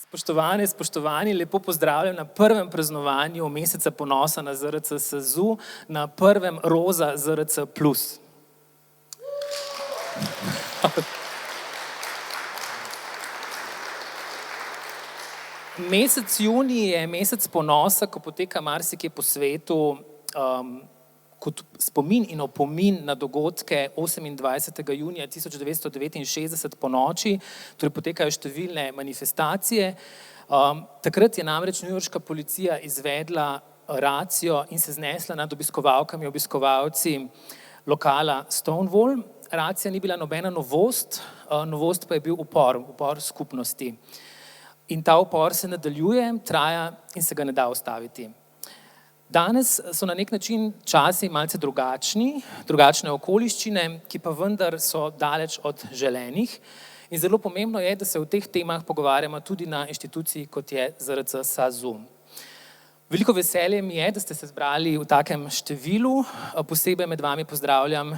Spoštovane, spoštovani, lepo pozdravljam na prvem praznovanju meseca ponosa na ZRC SAZU, na prvem roza ZRC Plus. Mesec junij je mesec ponosa, ko poteka marsikje po svetu kot spomin in opomin na dogodke 28. junija 1969 po noči, torej potekajo številne manifestacije. Takrat je namreč newyorška policija izvedla racijo in se znesla nad obiskovalkami, obiskovalci lokala Stonewall. Racija ni bila nobena novost, novost pa je bil upor skupnosti. In ta upor se nadaljuje, traja in se ga ne da ustaviti. Danes so na nek način časi malce drugačne okoliščine, ki pa vendar so daleč od želenih. In zelo pomembno je, da se o teh temah pogovarjamo tudi na inštituciji, kot je ZRC SAZU. Veliko veselje mi je, da ste se zbrali v takem številu. Posebej med vami pozdravljam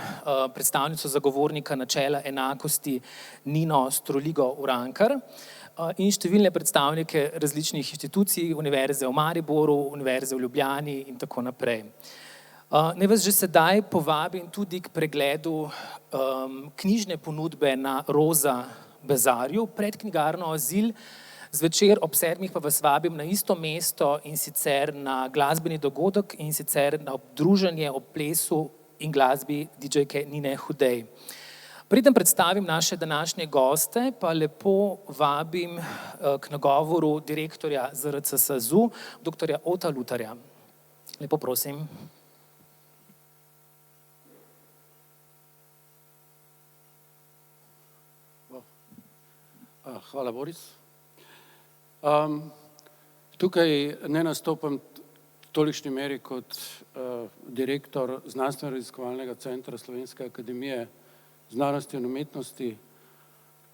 predstavnico zagovornika načela enakosti Nino Stroligo-Urankar in številne predstavnike različnih inštitucij, Univerze v Mariboru, Univerze v Ljubljani in tako naprej. Naj vas že sedaj povabim tudi k pregledu knjižne ponudbe na Roza bazarju pred knjigarno Azil. Zvečer ob 7 pa vas vabim na isto mesto in sicer na glasbeni dogodek in sicer na druženje ob plesu in glasbi DJ-ke Nine Hudej. Preden predstavim naše današnje goste, pa lepo vabim k nagovoru direktorja ZRC SAZU, dr. Ota Lutarja. Lepo prosim. Hvala, Boris. Tukaj ne nastopam v tolikšni meri kot direktor Znanstveno-raziskovalnega centra Slovenske akademije znanosti in umetnosti,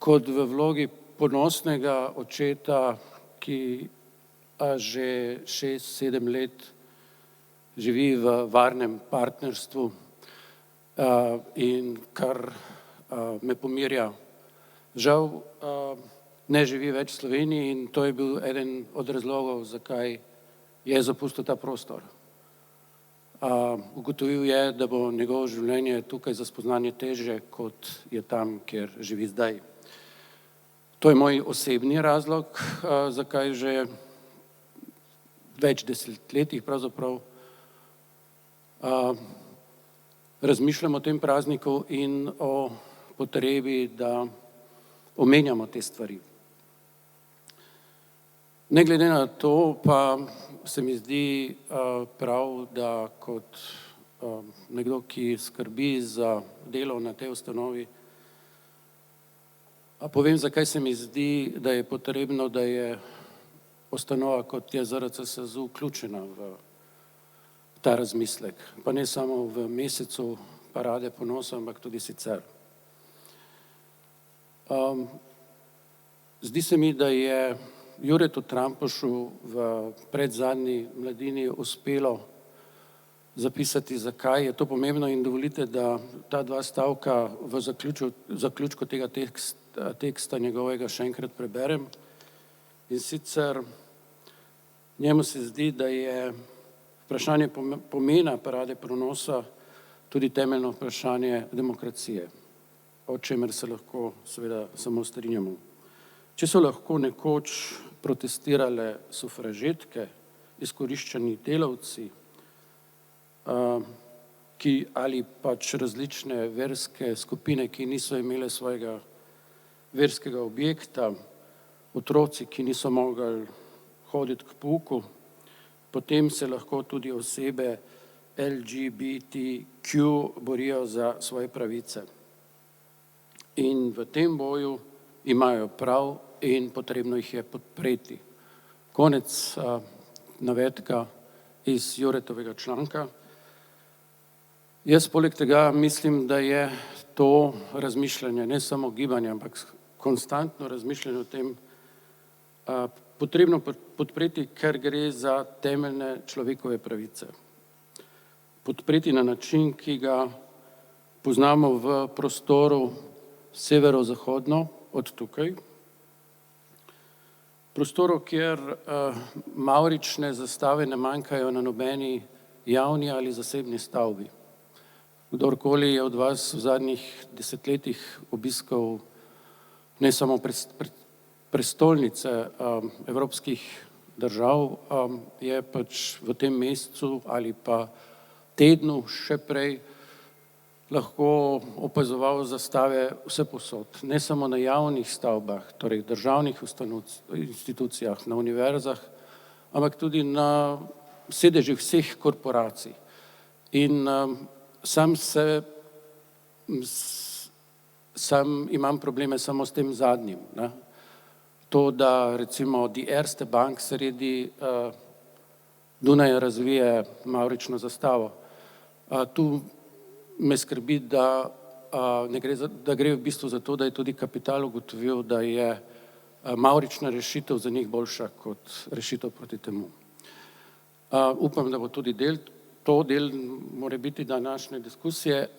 kot v vlogi ponosnega očeta, ki že 6-7 let živi v varnem partnerstvu in kar me pomirja. Žal ne živi več v Sloveniji in to je bil eden od razlogov, zakaj je zapustil ta prostor. Ugotovil je, da bo njegovo življenje tukaj za spoznanje težje, kot je tam, kjer živi zdaj. To je moj osebni razlog, zakaj že več desetletjih pravzaprav razmišljam o tem prazniku in o potrebi, da omenjamo te stvari. Ne glede na to pa se mi zdi prav, da kot nekdo, ki skrbi za delo na tej ustanovi, povem, zakaj se mi zdi, da je potrebno, da je ustanova, kot je ZRC SAZU, vključena v ta razmislek. Pa ne samo v mesecu parade ponosa, ampak tudi sicer. Zdi se mi, da je Juretu Trampušu v predzadnji Mladini uspelo zapisati, zakaj je to pomembno, in dovolite, da ta dva stavka v zaključku tega teksta njegovega še enkrat preberem. In sicer njemu se zdi, da je vprašanje pomena parade ponosa tudi temeljno vprašanje demokracije, o čemer se lahko seveda samo strinjamo. Če so lahko nekoč protestirale sufražetke, izkoriščani delavci, ali pač različne verske skupine, ki niso imele svojega verskega objekta, otroci, ki niso mogli hoditi k pouku, potem se lahko tudi osebe LGBTQ borijo za svoje pravice. In v tem boju imajo prav in potrebno jih je podpreti. Konec navedka iz Juretovega članka. Jaz poleg tega mislim, da je to razmišljanje, ne samo gibanje, ampak konstantno razmišljanje o tem potrebno podpreti, ker gre za temeljne človekove pravice. Podpreti na način, ki ga poznamo v prostoru severozahodno od tukaj, prostoru, kjer mavrične zastave ne manjkajo na nobeni javni ali zasebni stavbi. Kdorkoli je od vas v zadnjih desetletjih obiskal ne samo prestolnice evropskih držav, je pač v tem mesecu ali pa tednu še prej lahko opazoval zastave vsepovsod, ne samo na javnih stavbah, torej državnih institucijah, na univerzah, ampak tudi na sedežih vseh korporacij. In sam imam probleme samo s tem zadnjim. Ne? To, da recimo Die Erste Bank sredi Dunaja razvije mavrično zastavo. Tu me skrbi, da gre v bistvu za to, da je tudi kapital ugotovil, da je mavrična rešitev za njih boljša kot rešitev proti temu. Upam, da bo tudi to del morebiti današnje diskusije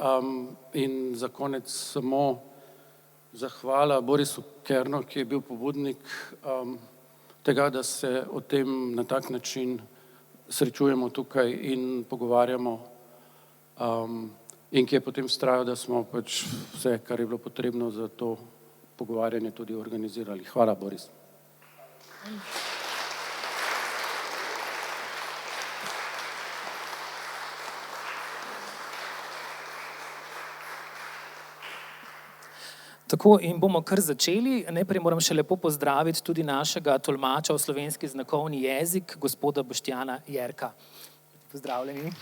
in za konec samo zahvala Borisu Kernu, ki je bil pobudnik tega, da se o tem na tak način srečujemo tukaj in pogovarjamo in ki je potem vztrajal, da smo pač vse, kar je bilo potrebno za to pogovarjanje, tudi organizirali. Hvala, Boris. Tako in bomo kar začeli. Najprej moram še lepo pozdraviti tudi našega tolmača v slovenski znakovni jezik, gospoda Boštjana Jerka. Pozdravljeni.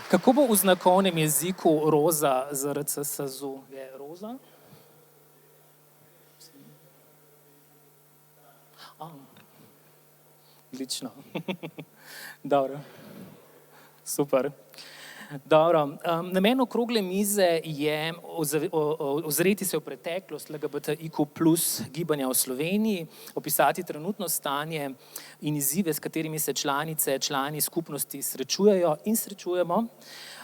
Kako bo v znakovnem jeziku roza ZRC SAZU? Je roza? Odlično. Dobro. Super. Dobro. Namen okrogle mize je ozreti se v preteklost LGBTIQ+ gibanja v Sloveniji, opisati trenutno stanje in izzive, s katerimi se članice, člani skupnosti srečujejo in srečujemo.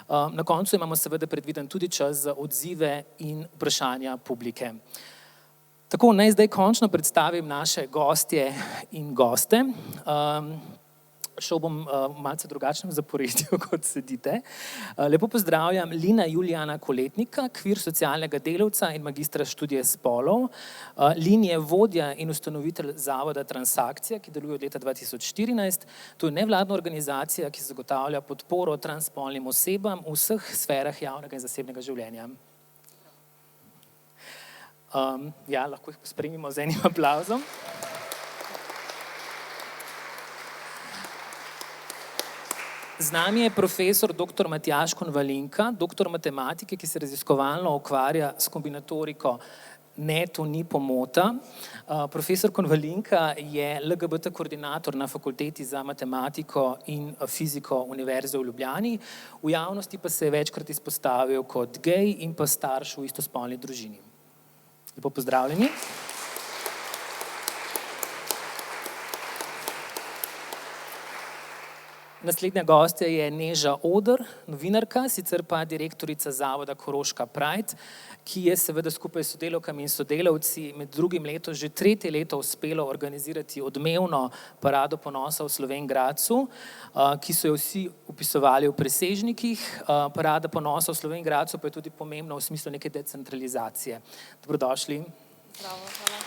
Na koncu imamo seveda predviden tudi čas za odzive in vprašanja publike. Tako, naj zdaj končno predstavim naše gostje in goste. Šel bom v malce drugačnem zaporedju, kot sedite. Lepo pozdravljam Lina Julijana Koletnika, kvir socialnega delavca in magistra študije spolov. Lin je vodja in ustanovitelj zavoda Transakcija, ki deluje od leta 2014. To je nevladna organizacija, ki zagotavlja podporo transspolnim osebam v vseh sferah javnega in zasebnega življenja. Ja, lahko jih pospremimo z enim aplavzom. Z nami je profesor dr. Matjaž Konvalinka, doktor matematike, ki se raziskovalno ukvarja s kombinatoriko Ne, to ni pomota. Profesor Konvalinka je LGBT koordinator na Fakulteti za matematiko in fiziko Univerze v Ljubljani. V javnosti pa se je večkrat izpostavil kot gej in pa starš v istospolni družini. Lepo pozdravljeni. Naslednja gostja je Neža Oder, novinarka, sicer pa direktorica zavoda Koroška Pride, ki je seveda skupaj s sodelavkami in sodelavci med drugim letos že 3. leto uspelo organizirati odmevno parado ponosa v Slovenj Gradcu, ki so jo vsi opisovali v presežnikih. Parada ponosa v Slovenj Gradcu pa je tudi pomembna v smislu neke decentralizacije. Dobrodošli. Bravo, hvala.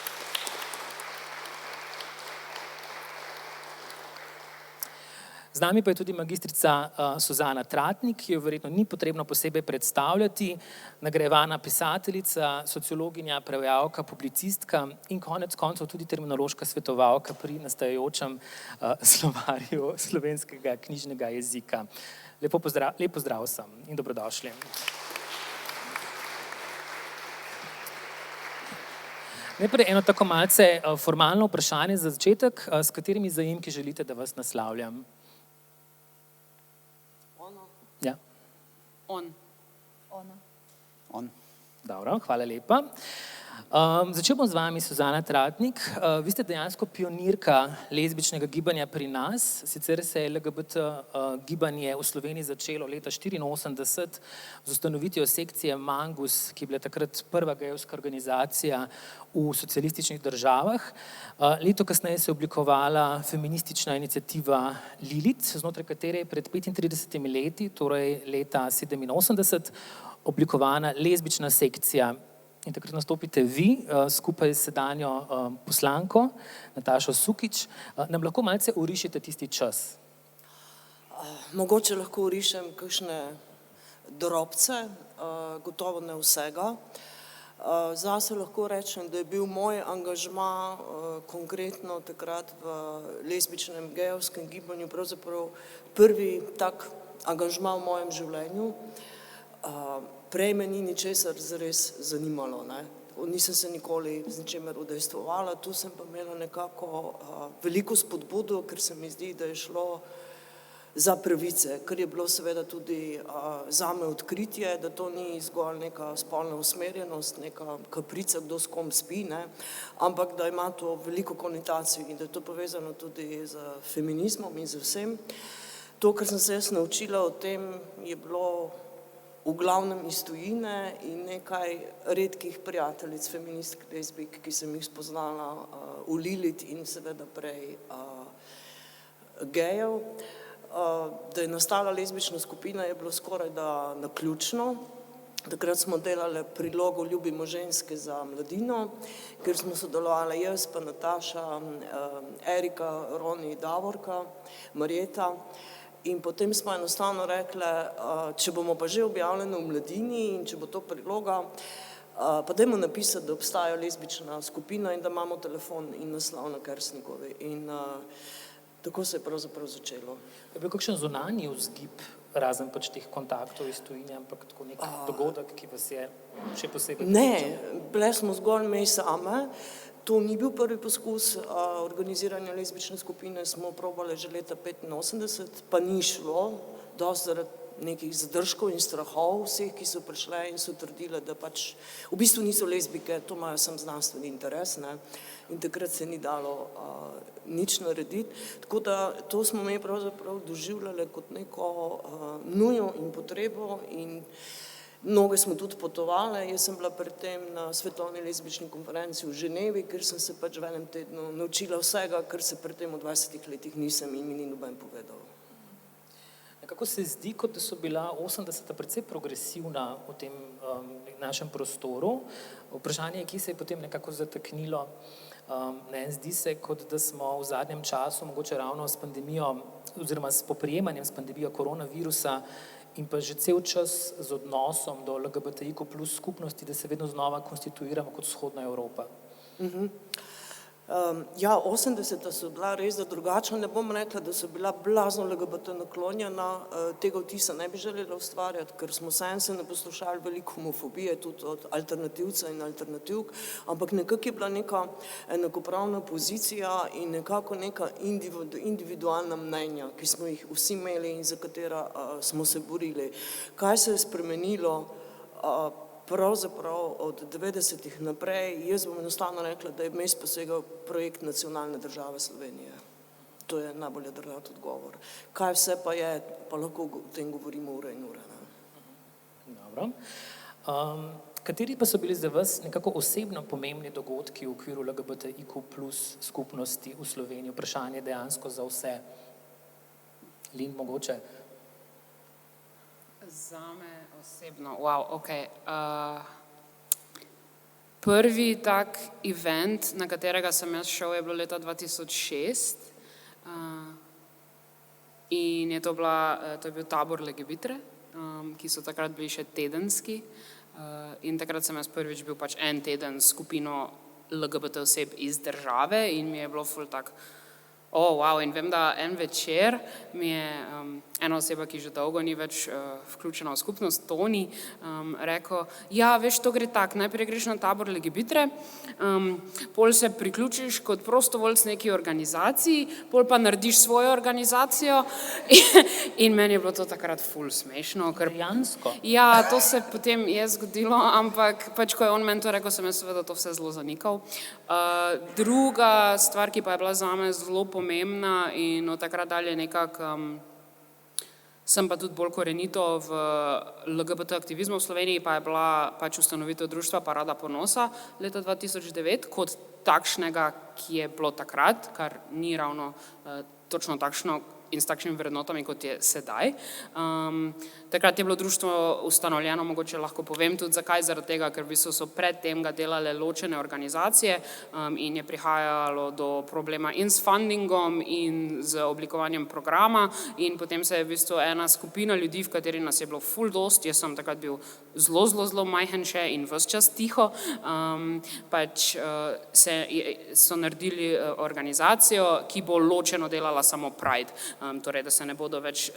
Z nami pa je tudi magistrica Suzana Tratnik, ki jo verjetno ni potrebno posebej predstavljati, nagrajevana pisateljica, sociologinja, prevajalka, publicistka in konec koncev tudi terminološka svetovalka pri nastajajočem slovarju slovenskega knjižnega jezika. Lep pozdrav vsem in dobrodošli. Najprej eno tako malce formalno vprašanje za začetek, s katerimi zaimki želite, da vas naslavljam? Ono. Ja. On. Ona. On. Dobro, hvala lepa. Začel bom z vami, Suzana Tratnik. Vi ste dejansko pionirka lezbičnega gibanja pri nas. Sicer se je LGBT gibanje v Sloveniji začelo leta 1984 z ustanovitvijo sekcije Mangus, ki je bila takrat prva gejevska organizacija v socialističnih državah. Leto kasneje se je oblikovala feministična iniciativa Lilith, znotraj katere je pred 35 leti, torej leta 87, oblikovana lezbična sekcija. In takrat nastopite vi skupaj s sedanjo poslanko Natašo Sukič. Nam lahko malce orišete tisti čas? Mogoče lahko orišem kakšne drobce, gotovo ne vsega. Zase lahko rečem, da je bil moj angažma konkretno takrat v lezbičnem gejevskem gibanju pravzaprav prvi tak angažma v mojem življenju. Prej me ni ničesar zares zanimalo, ne. Nisem se nikoli z ničemer udejstvovala, tu sem pa imela nekako veliko spodbudo, ker se mi zdi, da je šlo za pravice, kar je bilo seveda tudi zame odkritje, da to ni zgolj neka spolna usmerjenost, neka kaprica, kdo s kom spi, ne, ampak da ima to veliko konotacij in da je to povezano tudi z feminizmom in z vsem. To, kar sem se jaz naučila o tem, je bilo v glavnem iz tujine in nekaj redkih prijateljic, feministk, lezbik, ki sem jih spoznala v Lilith in seveda prej gejev. Da je nastala lezbična skupina, je bilo skoraj da naključno. Takrat smo delali prilogo Ljubimo ženske za mladino, kjer smo sodelovali jaz, pa Nataša, Erika, Roni, Davorka, Marjeta. In potem smo enostavno rekli, če bomo pa že objavljeni v mladini in če bo to priloga, pa dajmo napisati, da obstaja lezbična skupina in da imamo telefon in naslov na Kersnikovi. In tako se je pravzaprav začelo. Je bil kakšen zunanji vzgib, razen pač teh kontaktov iz tujine, ampak tako nek dogodek, ki vas je še posebej pričal? Ne, bile smo zgolj me same. To ni bil prvi poskus organiziranja lezbične skupine, smo probali že leta 1985, pa ni šlo, dosti zaradi nekih zadržkov in strahov vseh, ki so prišle in so trdile, da pač v bistvu niso lezbike, to imajo sam znanstveni interes, ne, in takrat se ni dalo nič narediti. Tako da to smo mi pravzaprav doživljali kot neko nujo in potrebo in mnoge smo tudi potovali. Jaz sem bila pred tem na svetovni lezbični konferenci v Ženevi, kjer sem se pač v enem tednu naučila vsega, kar se pred tem v 20 letih nisem in mi ni noben povedal. Nekako se zdi, kot da so bila 80-ta precej progresivna v tem našem prostoru. Vprašanje je, kje se je potem nekako zataknilo. Zdi se, kot da smo v zadnjem času, mogoče ravno s pandemijo oziroma s poprijemanjem s pandemijo koronavirusa in pa že cel čas z odnosom do LGBTIQ plus skupnosti, da se vedno znova konstituiramo kot vzhodna Evropa. Ja, 80-ta so bila res da drugačna, ne bom rekla, da so bila blazno LGBT naklonjena, tega vtisa ne bi želela ustvarjati, ker smo se naposlušali veliko homofobije tudi od alternativca in alternativk, ampak nekako je bila neka enakopravna pozicija in nekako neka individualna mnenja, ki smo jih vsi imeli in za katera smo se borili. Kaj se je spremenilo pravzaprav od 90-ih naprej? Jaz bom enostavno rekla, da je vmes posegal projekt nacionalne države Slovenije. To je najbolj jedrnat odgovor. Kaj vse pa je, pa lahko o tem govorimo ure in ure. Dobro. Kateri pa so bili za vas nekako osebno pomembni dogodki v okviru LGBTIQ plus skupnosti v Sloveniji? Vprašanje dejansko za vse. Lin, mogoče? Zame osebno, prvi tak event, na katerega sem jaz šel, je bilo leta 2006 in je bil tabor Legebitre, ki so takrat bili še tedenski in takrat sem jaz prvič bil pač en teden s skupino LGBT oseb iz države in mi je bilo ful tak Wow, in vem, da en večer mi je ena oseba, ki že dolgo ni več vključena v skupnost, Toni, rekel, ja, veš, to gre tako, najprej greš na tabor Legebitre, pol se priključiš kot prostovoljc neki organizaciji, pol pa narediš svojo organizacijo in meni je bilo to takrat ful smešno, ker Dejansko. ja, to se potem je zgodilo, ampak pač, ko je on meni to rekel, sem jaz seveda to vse zelo zanikal. Druga stvar, ki pa je bila zame zelo pomembna in od takrat dalje nekako sem pa tudi bolj korenito v LGBT aktivizmu v Sloveniji, pa je bila pač ustanovitev društva Parada ponosa leta 2009 kot takšnega, ki je bilo takrat, kar ni ravno točno takšno in s takšnimi vrednotami, kot je sedaj. Takrat je bilo društvo ustanovljeno, mogoče lahko povem tudi zakaj, zaradi tega, ker v bistvu so pred tem ga delale ločene organizacije in je prihajalo do problema in s fundingom in z oblikovanjem programa in potem se je v bistvu ena skupina ljudi, v kateri nas je bilo ful dost, jaz sem takrat bil zelo majhen še in ves čas tiho, pač so naredili organizacijo, ki bo ločeno delala samo Pride. Torej,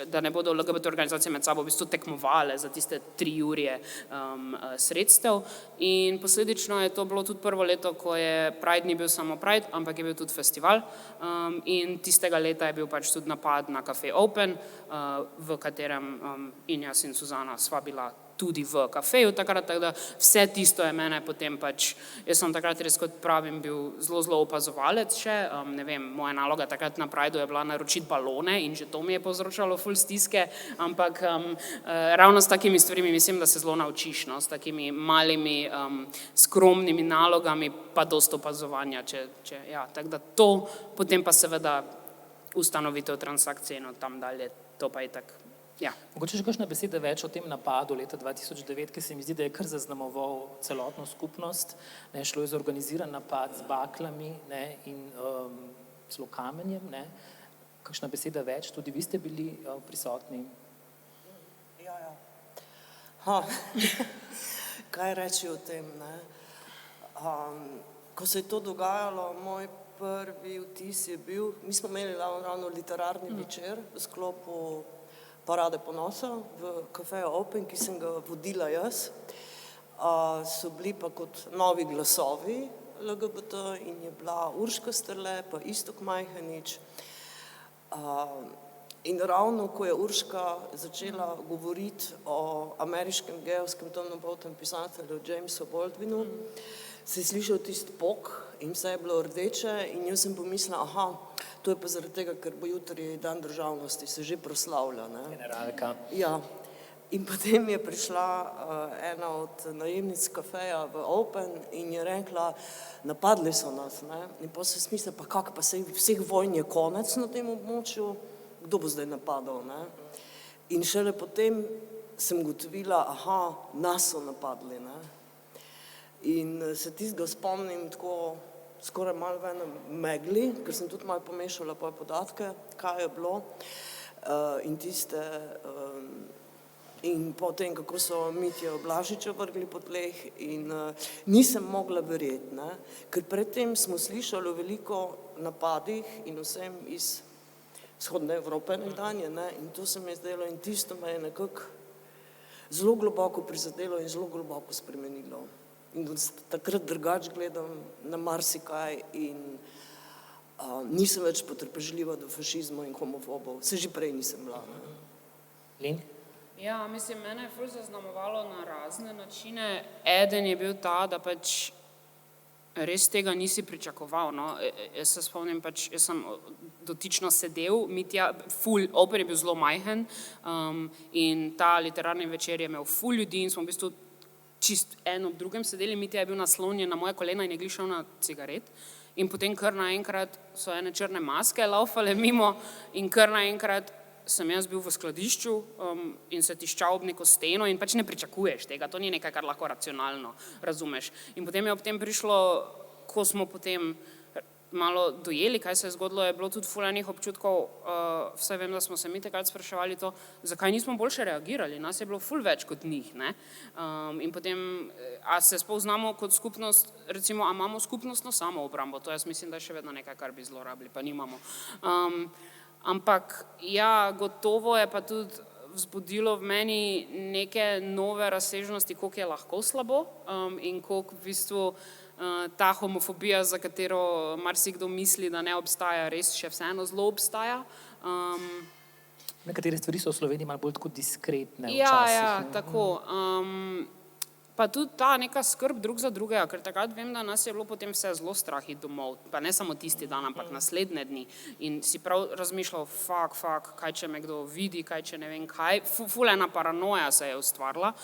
da ne bodo LGBT organizacije med sabo v bistvu tekmovale za tiste 3 jurje sredstev in posledično je to bilo tudi prvo leto, ko je Pride ni bil samo Pride, ampak je bil tudi festival in tistega leta je bil pač tudi napad na Café Open, v katerem in jaz in Suzana sva bila tudi v kafeju takrat, tako da vse tisto je mene potem pač, jaz sem takrat res kot pravim bil zelo opazovalec še, ne vem, moja naloga takrat na Prideu je bila naročiti balone in že to mi je povzročalo ful stiske, ampak ravno s takimi stvarmi mislim, da se zelo naučiš, no, s takimi malimi skromnimi nalogami pa dosti opazovanja, ja, tako da to, potem pa seveda ustanovitev transakcije in od tam dalje, to pa je tako. Ja. Mogoče še kakšne besede več o tem napadu leta 2009, ki se mi zdi, da je kar zaznamoval celotno skupnost. Ne, šlo je za organiziran napad z baklami, ne, in celo kamenjem. Ne. Kakšna beseda več, tudi vi ste bili prisotni. Ja. Kaj reči o tem? Ne? Ko se je to dogajalo, moj prvi vtis je bil, mi smo imeli ravno literarni večer v sklopu Parade ponosa v Café Open, ki sem ga vodila jaz. So bili pa kot novi glasovi LGBT in je bila Urška Strle, pa Iztok Majhenič. In ravno, ko je Urška začela govoriti o ameriškem gejevskem temnopoltem pisatelju Jamesu Baldwinu, se je slišal tisti pok in vse je bilo rdeče in jaz sem pomislila, to je pa zaradi tega, ker bo jutri dan državnosti, se že proslavlja. Ne? Generalka. Ja. In potem je prišla ena od najemnic kafeja v Open in je rekla, napadli so nas. Ne? In pa se smisla, pa kak, pa vseh vojn je konec na tem območju, kdo bo zdaj napadal? Ne? In šele potem sem gotovila, nas so napadli. Ne? In se tistega spomnim tako skoraj malo v enem megli, ker sem tudi malo pomešala podatke, kaj je bilo in potem, kako so Mitjo Blažiča vrgli po tleh in nisem mogla verjeti, ne? Ker predtem smo slišali o veliko napadih in vsem iz vzhodne Evrope nekdanje, ne? In to se mi je zdelo in tisto me je nekako zelo globoko prizadelo in zelo globoko spremenilo. In takrat drugače gledam na marsikaj in nisem več potrpežljiva do fašizma in homofobov. Se že prej nisem bila. Lin? Ja, mislim, mene je ful zaznamovalo na razne načine. Eden je bil ta, da pač res tega nisi pričakoval. No? Jaz se spomnim, pač, jaz sem dotično sedel, Mitja, Open je bil zelo majhen in ta literarni večer je imel ful ljudi in smo v bistvu čist en ob drugem sedeli, Mitja je bil naslonjen na moje kolena in je glišal na cigaret in potem kar naenkrat so ene črne maske laufale mimo in kar naenkrat sem jaz bil v skladišču in se tiščal ob neko steno in pač ne pričakuješ tega, to ni nekaj, kar lahko racionalno razumeš. In potem je ob tem prišlo, ko smo potem malo dojeli, kaj se je zgodilo, je bilo tudi ful enih občutkov, vsaj vem, da smo se mi takrat spraševali to, zakaj nismo boljše reagirali, nas je bilo ful več kot njih, ne? In potem, a se spoznamo kot skupnost, recimo, a imamo skupnostno samoobrambo, to jaz mislim, da je še vedno nekaj, kar bi zlorabili, pa nimamo. Ampak, ja, gotovo je pa tudi vzbudilo v meni neke nove razsežnosti, koliko je lahko slabo in koliko v bistvu ta homofobija, za katero marsikdo misli, da ne obstaja, res še vseeno zelo obstaja. Nekatere stvari so v Sloveniji malo bolj tako diskretne Ja, včasih. tako. Pa tudi ta neka skrb drug za drugega, ker takrat vem, da nas je bilo potem vse zelo strah iti domov, pa ne samo tisti dan, ampak naslednje dni. In si prav razmišljal, kaj če me kdo vidi, kaj če ne vem kaj, ful ena paranoja se je ustvarila.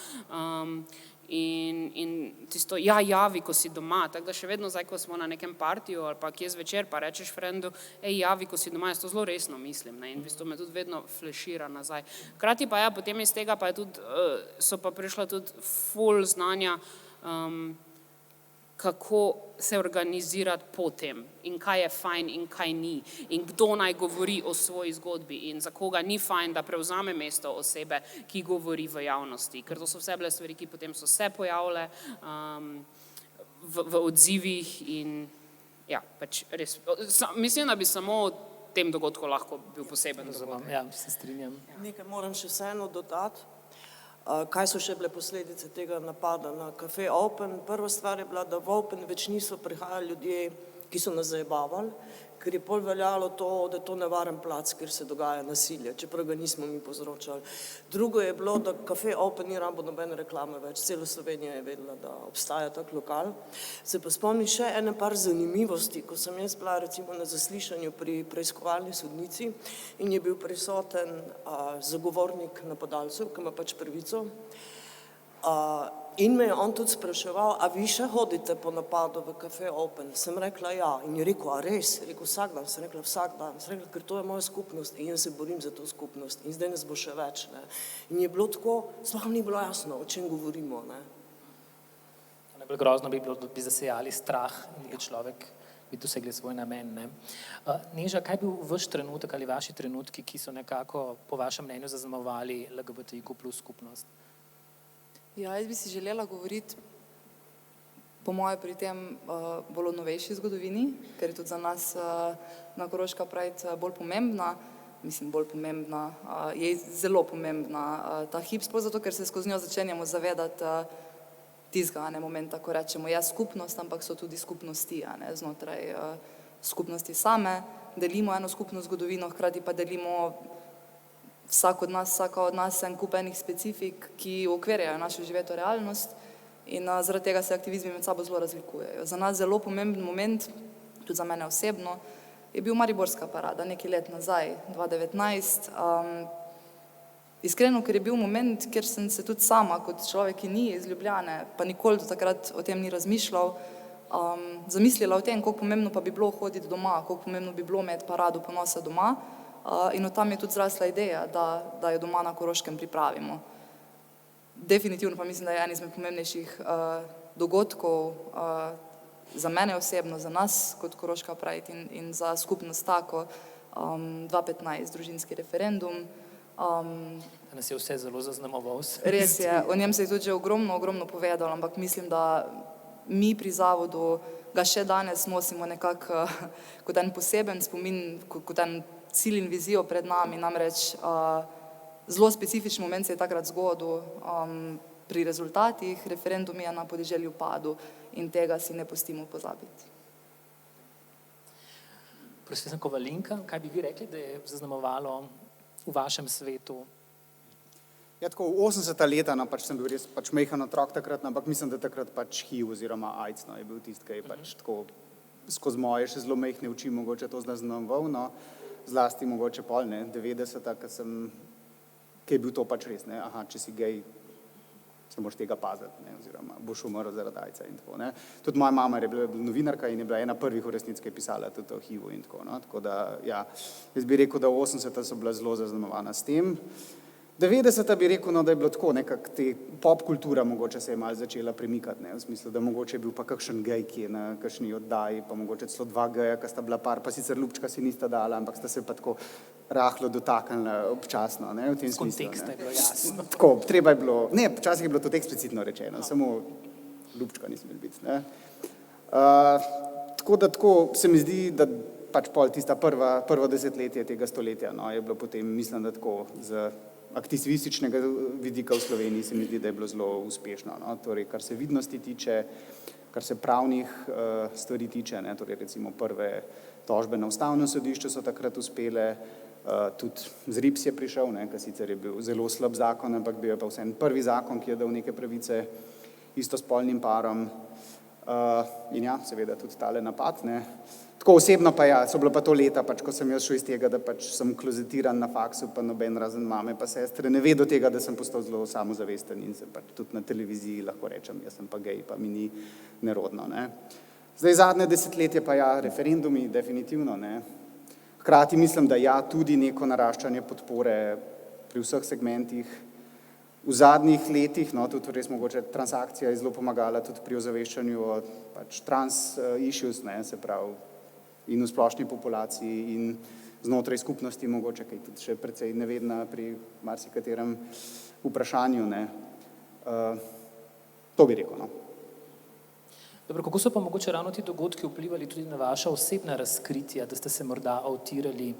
In tisto, javi, ko si doma, tako da še vedno zdaj, ko smo na nekem partiju ali pa kje zvečer, pa rečeš frendu, javi, ko si doma, jaz to zelo resno mislim, ne, in v bistvu me tudi vedno flešira nazaj. Hkrati pa potem iz tega pa je tudi, so pa prišla tudi ful znanja, kako se organizirati potem in kaj je fajn in kaj ni in kdo naj govori o svoji zgodbi in za koga ni fajn, da prevzame mesto osebe, ki govori v javnosti, ker to so vse bile stvari, ki potem so se pojavile v odzivih in ja, pač res, mislim, da bi samo o tem dogodku lahko bil poseben dogodek. Ja, se strinjam. Nekaj moram še vseeno dodati. Kaj so še bile posledice tega napada na Café Open? Prva stvar je bila, da v Open več niso prihajali ljudje, ki so nas zajebavali, ker je pol veljalo to, da je to nevaren plac, kjer se dogaja nasilje, čeprav ga nismo mi povzročali. Drugo je bilo, da Café Open ni rabo nobene reklame več, celo Slovenija je vedela, da obstaja tak lokal. Se pa spomnim še ene par zanimivosti, ko sem jaz bila recimo na zaslišanju pri preiskovalni sodnici in je bil prisoten zagovornik napadalcev, ki ima pač pravico. In me je on tudi spraševal, a vi še hodite po napadu v Café Open? Sem rekla ja. In je rekel, a res? Rekel, vsak dan. Sem rekla, vsak dan. Sem rekla, ker to je moja skupnost in jaz se borim za to skupnost. In zdaj nas bo še več. Ne? In je bilo tako, sploh ni bilo jasno, o čem govorimo. Ne? Najbolj grozno bi bilo, da bi zasejali strah in bi človek bi dosegli svoj namen. Ne? Neža, kaj bi bil vaš trenutek ali vaši trenutki, ki so nekako po vašem mnenju zaznamovali LGBTIQ+ skupnost? Ja, jaz bi si želela govoriti, po moje pri tem bolj o novejši zgodovini, ker je tudi za nas na Koroška Pride bolj pomembna, je zelo pomembna ta hip, sploh zato, ker se skozi njo začenjamo zavedati tistega momenta, ko rečemo, je skupnost, ampak so tudi skupnosti, znotraj skupnosti same, delimo eno skupno zgodovino, hkrati pa delimo vsaka od nas en kup enih specifik, ki ukvarjajo našo živeto realnost in zaradi tega se aktivizmi med sabo zelo razlikujejo. Za nas zelo pomemben moment, tudi za mene osebno, je bil Mariborska parada nekaj let nazaj, 2019. Iskreno, ker je bil moment, kjer sem se tudi sama, kot človek, ki ni iz Ljubljane, pa nikoli do takrat o tem ni razmišljal, zamislila o tem, koliko pomembno pa bi bilo hoditi doma, koliko pomembno bi bilo imeti parado ponosa doma. In od tam je tudi zrasla ideja, da jo doma na Koroškem pripravimo. Definitivno pa mislim, da je en izmed pomembnejših dogodkov za mene osebno, za nas kot Koroška Pride in za skupnost tako 2015 družinski referendum. Nas je vse zelo zaznamoval. Res je, o njem se je tudi že ogromno povedalo, ampak mislim, da mi pri zavodu ga še danes nosimo nekako kot en poseben spomin, kot en cilj in vizijo pred nami, namreč zelo specifičen moment se je takrat zgodil pri rezultatih, referendum je na podeželju padel in tega si ne pustimo pozabiti. Profesor Kovalinka, kaj bi vi rekli, da je zaznamovalo v vašem svetu? Ja, tako v 80-ta leta, sem bil res majhen otrok takrat, ampak mislim, da takrat HIV oziroma AIDS je bil tisti, ki je tako skozi moje še zelo majhne oči mogoče to zaznamoval, zlasti mogoče pol, 90-ta, ki je bil to res, če si gej, se moraš tega paziti, oziroma boš umrl zaradi AIDS-a in tako. Tudi moja mama je bila novinarka in je bila ena prvih uresnic, ki je pisala tudi o HIV-u in tako. Tako da, ja, jaz bi rekel, da 80-ta so bila zelo zaznamovana s tem. 90. bi rekel, no, da je bilo tako, nekako te pop kultura mogoče se je malo začela premikati, ne, v smislu, da mogoče je bil pa kakšen gej, ki je na kakšni oddaji, pa mogoče celo 2 geja, ki sta bila par, pa sicer ljubčka si nista dala, ampak sta se pa tako rahlo dotaknila občasno, ne, v tem Z smislu. konteksta je bilo jasno. Tako, treba je bilo, ne, včasih je bilo tudi eksplicitno rečeno, samo ljubčka nisem imel biti, ne. Tako da tako se mi zdi, da pač pol tista prvo desetletje tega stoletja, no, je bilo potem, mislim, da tako z aktivističnega vidika v Sloveniji se mi zdi, da je bilo zelo uspešno, no, torej, kar se vidnosti tiče, kar se pravnih stvari tiče, ne, torej recimo prve tožbe na Ustavnem sodišču so takrat uspele, tudi ZRIPS je prišel, ne, ker sicer je bil zelo slab zakon, ampak bil je pa vseeno prvi zakon, ki je dal neke pravice istospolnim parom, in ja, seveda tudi tale napad, ne. Tako osebno pa ja, so bilo pa to leta, pač, ko sem jaz šel iz tega, da pač sem klozetiran na faksu, pa noben razen mame pa sestre ne ve do tega, da sem postal zelo samozavesten in se pač tudi na televiziji lahko rečem, jaz sem pa gej, pa mi ni nerodno, ne. Zdaj zadnje desetletje pa ja, referendumi definitivno, ne. Hkrati mislim, da ja, tudi neko naraščanje podpore pri vseh segmentih. V zadnjih letih, no, tudi res mogoče transakcija je zelo pomagala tudi pri ozaveščanju o pač trans issues, ne, se pravi, in v splošni populaciji in znotraj skupnosti mogoče, kaj tudi še precej nevedna pri marsikaterem vprašanju, ne. To bi rekel, no. Dobro, kako so pa mogoče ravno ti dogodki vplivali tudi na vaša osebna razkritja, da ste se morda avtirali?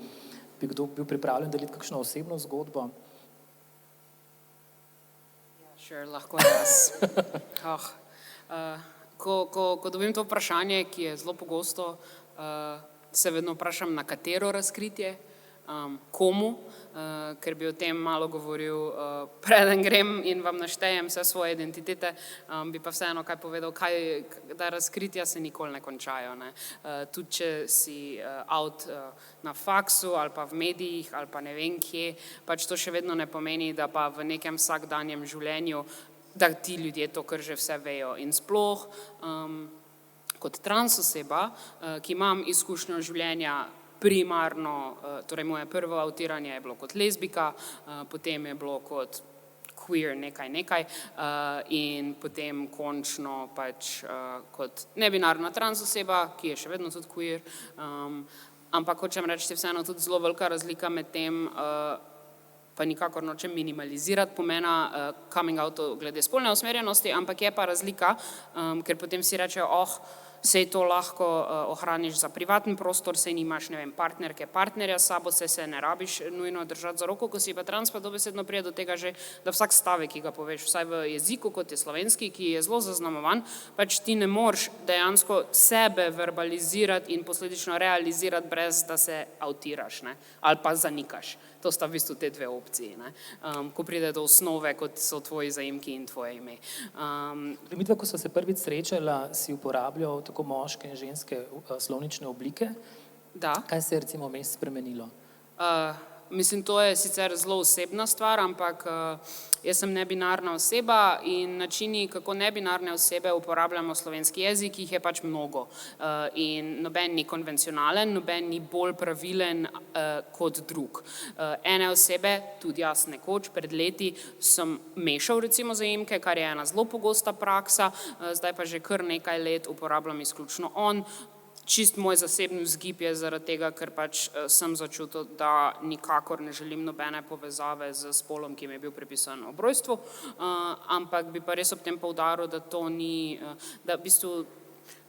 Bi kdo bil pripravljen deliti kakšno osebno zgodbo? Sure, lahko jaz. Ko dobim to vprašanje, ki je zelo pogosto, se vedno vprašam, na katero razkritje, komu, ker bi o tem malo govoril, preden grem in vam naštejem vse svoje identitete, bi pa vseeno kaj povedal, da razkritja se nikoli ne končajo, ne. Tudi če si out na faksu ali pa v medijih ali pa ne vem kje, pač to še vedno ne pomeni, da pa v nekem vsakdanjem življenju, da ti ljudje to kar že vse vejo in sploh kot trans oseba, ki imam izkušnjo življenja primarno, torej moje prvo avtiranje je bilo kot lezbika, potem je bilo kot queer nekaj in potem končno pač kot nebinarna trans oseba, ki je še vedno tudi queer, ampak hočem reči, vseeno tudi zelo velika razlika med tem, pa nikakor nočem minimalizirati pomena coming outu glede spolne usmerjenosti, ampak je pa razlika, ker potem si rečejo, sej to lahko ohraniš za privaten prostor, sej nimaš, ne vem, partnerja s sabo, sej se ne rabiš nujno držati za roko, ko si pa trans, pa dobesedno pride do tega že, da vsak stavek, ki ga poveš, vsaj v jeziku, kot je slovenski, ki je zelo zaznamovan, pač ti ne moreš dejansko sebe verbalizirati in posledično realizirati, brez da se avtiraš, ne, ali pa zanikaš. To sta v bistvu te dve opciji, ne. Ko pride do osnove, kot so tvoji zaimki in tvoje ime. Midva, ko so se prvič srečala, si uporabljal tako moške in ženske slovnične oblike. Da. Kaj se je recimo vmes spremenilo? Mislim, to je sicer zelo osebna stvar, ampak jaz sem nebinarna oseba in načini, kako nebinarne osebe uporabljamo slovenski jezik, jih je pač mnogo. In noben ni konvencionalen, noben ni bolj pravilen kot drug. Ene osebe, tudi jaz nekoč, pred leti sem mešal recimo zaimke, kar je ena zelo pogosta praksa, zdaj pa že kar nekaj let uporabljam izključno on. Čist moj zasebni vzgib je zaradi tega, ker pač sem začutil, da nikakor ne želim nobene povezave z spolom, ki mi je bil pripisan ob rojstvu, ampak bi pa res ob tem poudaril, da to ni, da v bistvu,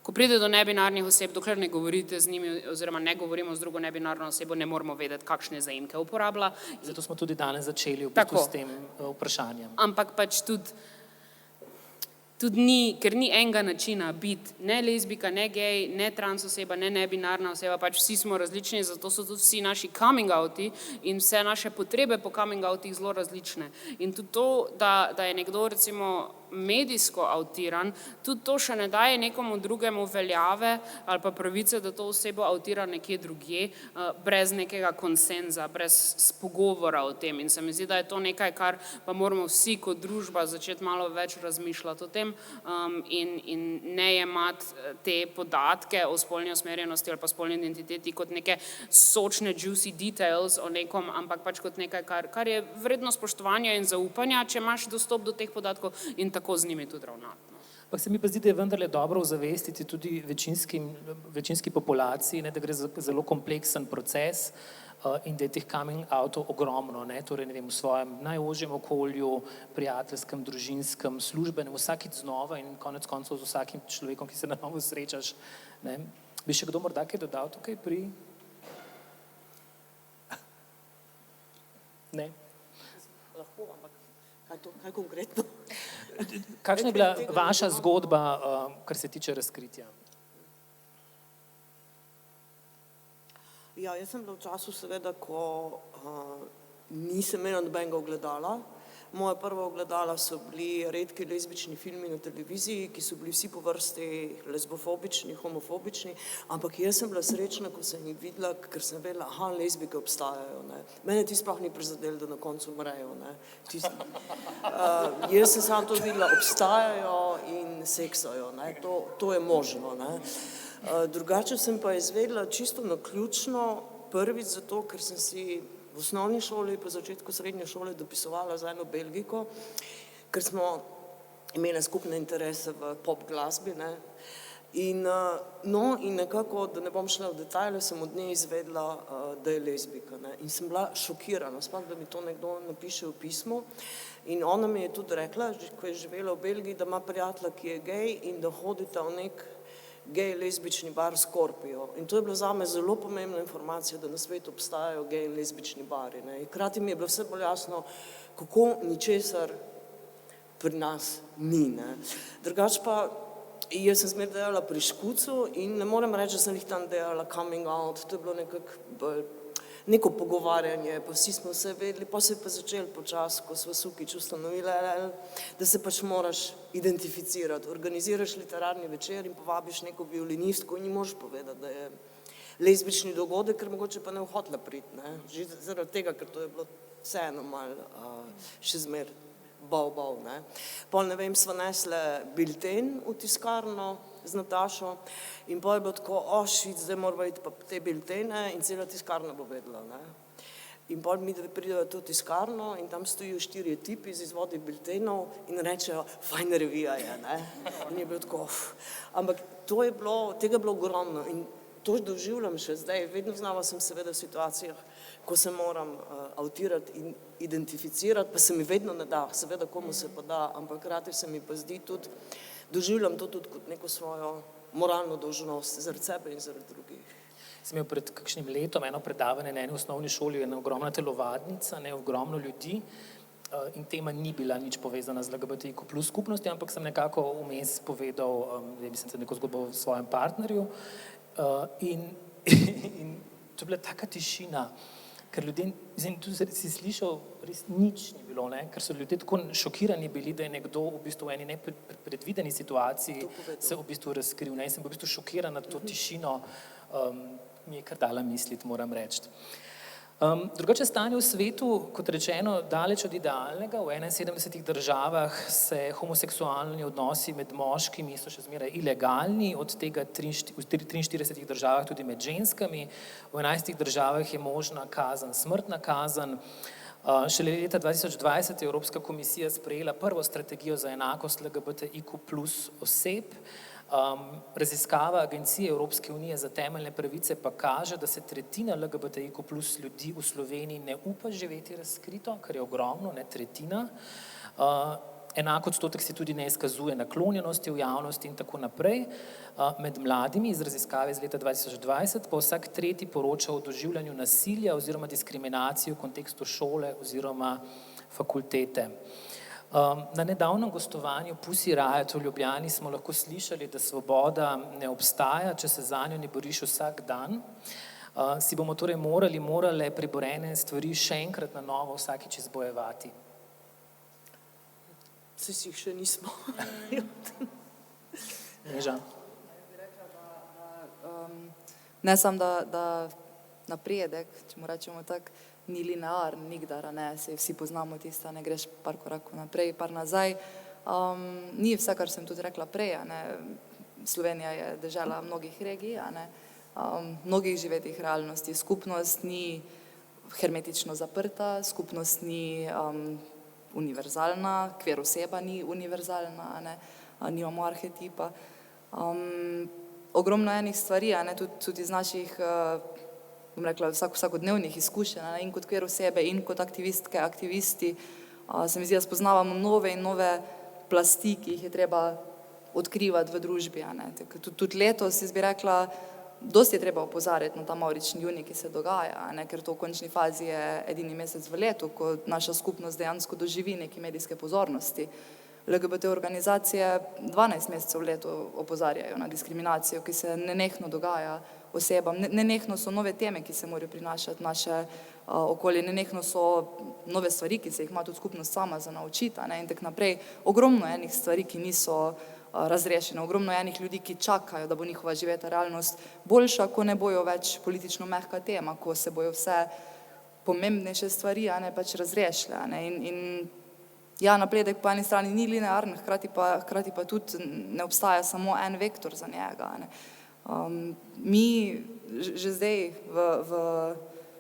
ko pride do nebinarnih oseb, dokler ne govorite z njimi oziroma ne govorimo z drugo nebinarno osebo, ne moramo vedeti, kakšne zaimke uporablja. Zato smo tudi danes začeli v bistvu s tem vprašanjem. Ampak pač tudi ni, ker ni enega načina biti ne lezbika, ne gej, ne trans oseba, ne nebinarna oseba, pač vsi smo različni, zato so tudi vsi naši coming outi in vse naše potrebe po coming outih zelo različne. In tudi to, da je nekdo recimo medijsko avtiran, tudi to še ne daje nekomu drugemu veljave ali pa pravice, da to osebo avtira nekje drugje, brez nekega konsenza, brez pogovora o tem. In se mi zdi, da je to nekaj, kar pa moramo vsi kot družba začeti malo več razmišljati o tem in ne jemati te podatke o spolni usmerjenosti ali pa spolni identiteti kot neke sočne juicy details o nekom, ampak pač kot nekaj, kar je vredno spoštovanja in zaupanja, če imaš dostop do teh podatkov in tako z njimi tudi ravnati. Ampak se mi pa zdi, da je vendarle dobro ozavestiti tudi večinski populaciji, da gre za zelo kompleksen proces in da je teh coming outov ogromno, torej ne vem, v svojem najožjem okolju, prijateljskem, družinskem, službenem, vsakič znova in konec koncev z vsakim človekom, ki se na novo srečaš. Bi še kdo morda kaj dodal tukaj pri? Ne. Lahko, ampak kaj konkretno? Kakšna je bila vaša zgodba, kar se tiče razkritja? Ja, jaz sem bila v času seveda, ko nisem imela nobenega ogledala. Moja prva ogledala so bili redki lezbični filmi na televiziji, ki so bili vsi po vrsti lesbofobični, homofobični, ampak jaz sem bila srečna, ko sem jih videla, ker sem vedela, aha, lezbike obstajajo. Mene ti sploh ni prizadelo, da na koncu umrejo. Jaz sem samo to videla, obstajajo in seksajo. To je možno. Drugače sem pa izvedela čisto naključno, prvič zato, ker sem si v osnovni šoli, po začetku srednje šole dopisovala za eno Belgijko, ker smo imeli skupne interese v pop glasbi. In nekako, da ne bom šla v detajle, sem od nje izvedela, da je lezbika. In sem bila šokirana, sploh da mi to nekdo napiše v pismu. In ona mi je tudi rekla, ko je živela v Belgiji, da ima prijatelja, ki je gej in da hodita v nek gej lezbični bar Scorpio. In to je bila zame zelo pomembna informacija, da na svetu obstajajo gej in lezbični bari. Hkrati mi je bilo vse bolj jasno, kako ničesar pri nas ni. Drugače pa, jaz sem zmeraj delala pri Škucu in ne morem reči, da sem jih tam delala coming out, to je bilo neko pogovarjanje, pa vsi smo vse vedeli, pa se je pa začeli počasi, ko smo Sukič ustanovili, da se pač moraš identificirati. Organiziraš literarni večer in povabiš neko violinistko in ji moraš povedati, da je lezbični dogodek, ker mogoče pa ne hotela priti. Že zaradi tega, ker to je bilo vseeno malo še zmer bav. Pol ne vem, sva nesle bilten v tiskarno z Natašo in pol je bilo tako, švic, zdaj moramo iti pa te biltene in cela tiskarna bo vedela. In pol mi pridejo v to tiskarno in tam stojijo 4 tipi z izvodi biltenov in rečejo, fajn revija je. In je bilo tako, ampak tega je bilo ogromno in to doživljam še zdaj. Vedno znova sem seveda v situacijah, ko se moram avtirati in identificirati, pa se mi vedno ne da, seveda komu se pa da, ampak hkrati se mi pa zdi tudi, doživljam to tudi kot neko svojo moralno dolžnost zaradi sebe in zaradi drugih. Sem imel pred kakšnim letom eno predavanje na eni osnovni šoli, ena ogromna telovadnica, ogromno ljudi in tema ni bila nič povezana z LGBTIQ plus skupnosti, ampak sem nekako vmes povedal, mislim se neko zgodbo o svojem partnerju in to je bila taka tišina, ker ljudje, tu si slišal, res nič ni bilo, ker so ljudje tako šokirani bili, da je nekdo v bistvu v eni nepredvideni situaciji se v bistvu razkril. In sem bil v bistvu šokiran nad to tišino, mi je kar dala misliti, moram reči. Drugače stanje v svetu, kot rečeno, daleč od idealnega. V 71 državah se homoseksualni odnosi med moškimi so še zmeraj ilegalni, od tega v 43 državah tudi med ženskami. V 11 državah je možna kazen, smrtna kazen. Šele leta 2020 je Evropska komisija sprejela prvo strategijo za enakost LGBTIQ plus oseb. Raziskava Agencije Evropske unije za temeljne pravice pa kaže, da se tretjina LGBTIQ plus ljudi v Sloveniji ne upa živeti razkrito, kar je ogromno, tretjina. Enak odstotek se tudi ne izkazuje naklonjenosti v javnosti in tako naprej. Med mladimi iz raziskave iz leta 2020 pa vsak tretji poroča o doživljanju nasilja oziroma diskriminacije v kontekstu šole oziroma fakultete. Na nedavnem gostovanju Pussy Riot v Ljubljani smo lahko slišali, da svoboda ne obstaja, če se zanjo ne boriš vsak dan. Si bomo torej morale priborjene stvari še enkrat na novo vsakič izbojevati. Se si jih še nismo. Neža. Ne samo, da napredek, če mu rečemo tako, ni linearen nikdar, a ne, se vsi poznamo tista, ne greš par korakov naprej, par nazaj. Ni vse, kar sem tudi rekla prej, a ne, Slovenija je dežela mnogih regij, a ne, mnogih živetih realnosti. Skupnost ni hermetično zaprta, skupnost ni univerzalna, queer oseba ni univerzalna, a ne, nimamo arhetipa. Ogromno enih stvari, a ne, tudi iz naših, bom rekla, vsakodnevnih izkušenj, a ne, in kot queer osebe, in kot aktivistke, aktivisti, se mi zdi, da spoznavamo nove in nove plasti, ki jih je treba odkrivati v družbi, a ne. Tudi letos, jaz bi rekla, dosti je treba opozarjati na ta mavrični junij, ki se dogaja, a ne, ker to v končni fazi je edini mesec v letu, ko naša skupnost dejansko doživi neke medijske pozornosti. LGBT organizacije 12 mesecev v letu opozarjajo na diskriminacijo, ki se nenehno dogaja osebam. Nenehno so nove teme, ki se morajo prinašati naše okolje, nenehno so nove stvari, ki se jih ima tudi skupnost sama za naučiti, a ne, in tako naprej. Ogromno enih stvari, ki niso razrešene, ogromno enih ljudi, ki čakajo, da bo njihova živeta realnost boljša, ko ne bojo več politično mehka tema, ko se bojo vse pomembnejše stvari, a ne, pač razrešile, a ne, in ja, napredek po eni strani ni linearen, hkrati pa tudi ne obstaja samo en vektor za njega, a ne. Mi že zdaj v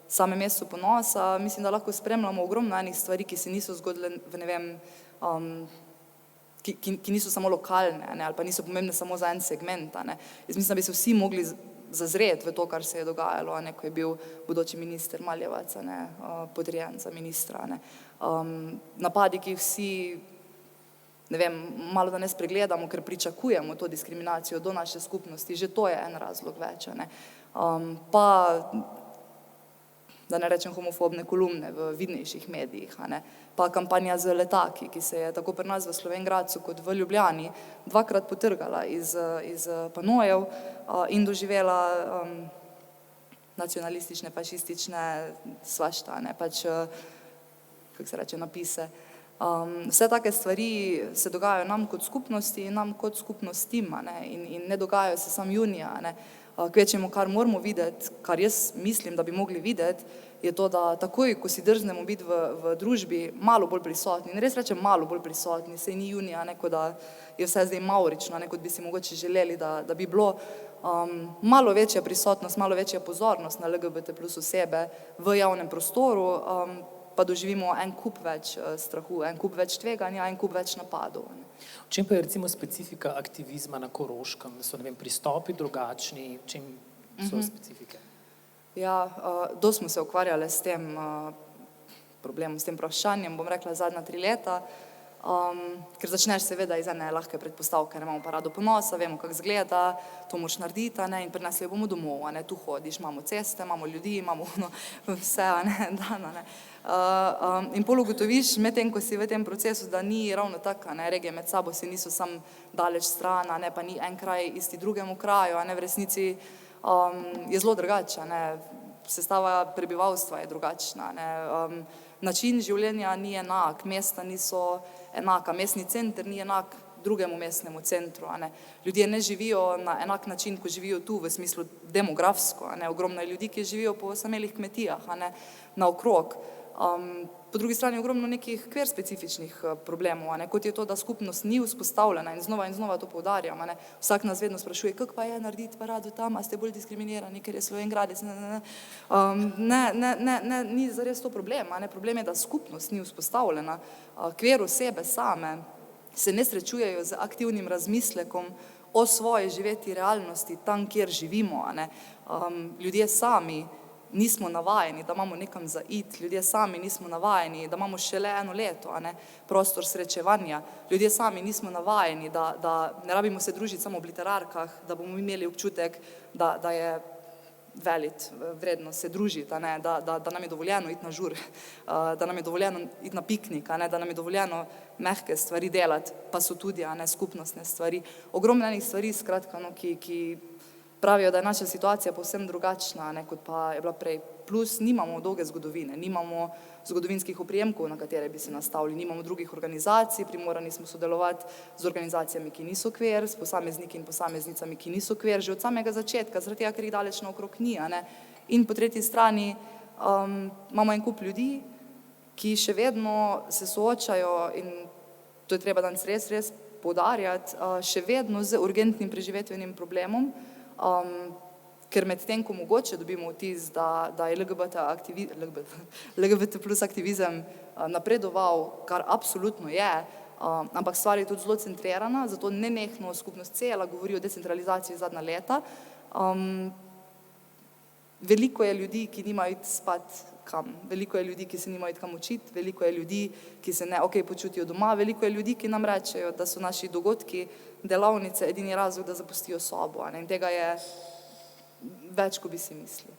samem mesecu ponosa, mislim, da lahko spremljamo ogromno enih stvari, ki se niso zgodile v, ne vem, ki niso samo lokalne, ne, ali pa niso pomembne samo za en segment, a ne. Jaz mislim, da bi se vsi mogli zazreti v to, kar se je dogajalo, a ne, ko je bil bodoči minister Maljevac, a ne, podrejen za ministra, a ne. Napadi, ki jih vsi, ne vem, malo da ne spregledamo, ker pričakujemo to diskriminacijo do naše skupnosti, že to je en razlog več, a ne. Pa, da ne rečem homofobne kolumne v vidnejših medijih, a ne, pa kampanja z letaki, ki se je tako pri nas v Slovenj Gradcu kot v Ljubljani dvakrat potrgala iz panojev in doživela nacionalistične, fašistične svašta, ne, pač, kako se reče, napise. Vse take stvari se dogajajo nam kot skupnosti in nam kot skupnostim, a ne, in ne dogajajo se samo junija, a ne. Kvečjemu, kar moramo videti, kar jaz mislim, da bi mogli videti, je to, da takoj, ko si drznemo biti v družbi malo bolj prisotni, in res rečem malo bolj prisotni, saj ni junija, neko da je vse zdaj mavrično, ne, kot bi si mogoče želeli, da bi bilo, malo večja prisotnost, malo večja pozornost na LGBT plus osebe v javnem prostoru, pa doživimo en kup več strahu, en kup več tveganja, en kup več napadov. V čem pa je recimo specifika aktivizma na Koroškem? So, ne vem, pristopi drugačni, v čem so specifike? Ja, dosti smo se ukvarjali s tem problemom, s tem vprašanjem, bom rekla zadnja 3 leta, ker začneš seveda iz ene lahke predpostavke, ne, imamo parado ponosa, vemo, kako izgleda, to moraš narediti, a ne, in prinesli jo bomo domov, a ne, tu hodiš, imamo ceste, imamo ljudi, imamo vse, a ne, dan, a ne. In pol ugotoviš, medtem ko si v tem procesu, da ni ravno tako, a ne, regije med sabo si niso samo daleč stran, a ne, pa ni en kraj isti drugemu kraju, a ne, v resnici je zelo drugače, a ne, sestava prebivalstva je drugačna, a ne, način življenja ni enak, mesta niso enaka, mestni center ni enak drugemu mestnemu centru, a ne. Ljudje ne živijo na enak način, ko živijo tu, v smislu demografsko, a ne, ogromno je ljudi, ki živijo po osamelih kmetijah, a ne, naokrog. Po drugi strani ogromno nekih queer specifičnih problemov, a ne, kot je to, da skupnost ni vzpostavljena in znova to poudarjam, a ne. Vsak nas vedno sprašuje, kako pa je narediti parado tam, a ste bolj diskriminirani, ker je Slovenj Gradec, ne, ni zares to problem, a ne, problem je, da skupnost ni vzpostavljena, queer osebe same se ne srečujejo z aktivnim razmislekom o svoji živeti realnosti tam, kjer živimo, a ne. Ljudje sami nismo navajeni, da imamo nekam za iti, ljudje sami nismo navajeni, da imamo šele 1 leto, a ne, prostor srečevanja, ljudje sami nismo navajeni, da ne rabimo se družiti samo v literarkah, da bomo imeli občutek, da je velit, vredno se družiti, a ne, da nam je dovoljeno iti na žur, da nam je dovoljeno iti na piknik, a ne, da nam je dovoljeno mehke stvari delati, pa so tudi, a ne, skupnostne stvari. Ogromno enih stvari, skratka, no, ki pravijo, da je naša situacija povsem drugačna, ne, kot pa je bila prej plus nimamo dolge zgodovine, nimamo zgodovinskih oprijemkov, na katere bi se nastavili, nimamo drugih organizacij, primorani smo sodelovati z organizacijami, ki niso queer, s posamezniki in posameznicami, ki niso queer, že od samega začetka, zaradi tega, ker jih daleč naokrog ni, a ne. In po tretji strani imamo en kup ljudi, ki še vedno se soočajo, in to je treba danes res poudarjati, še vedno z urgentnim preživetvenim problemom, ker med tem, ko mogoče dobimo vtis, da je LGBT plus aktivizem napredoval, kar absolutno je, ampak stvar je tudi zelo centrirana, zato nenehno skupnost cela govori o decentralizaciji zadnja leta. Veliko je ljudi, ki nimajo iti spat kam, veliko je ljudi, ki se nimajo iti kam učiti, veliko je ljudi, ki se ne počutijo doma, veliko je ljudi, ki nam rečejo, da so naši dogodki, delavnice edini razlog, da zapustijo sobo, a ne, in tega je več, kot bi si mislili.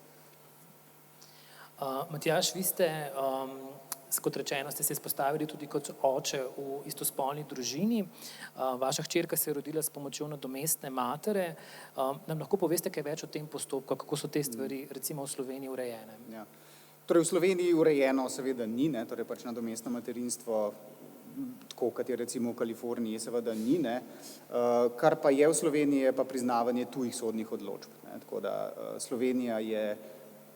Matjaž, vi ste, kot rečeno, ste se izpostavili tudi kot oče v istospolni družini. Vaša hčerka se je rodila s pomočjo nadomestne matere. Nam lahko poveste kaj več o tem postopku, kako so te stvari recimo v Sloveniji urejene? Ja. Torej v Sloveniji urejeno seveda ni, ne, torej pač nadomestno materinstvo, tako kot je recimo v Kaliforniji, seveda ni, ne. Kar pa je v Sloveniji, je pa priznavanje tujih sodnih odločb, ne, tako da Slovenija je,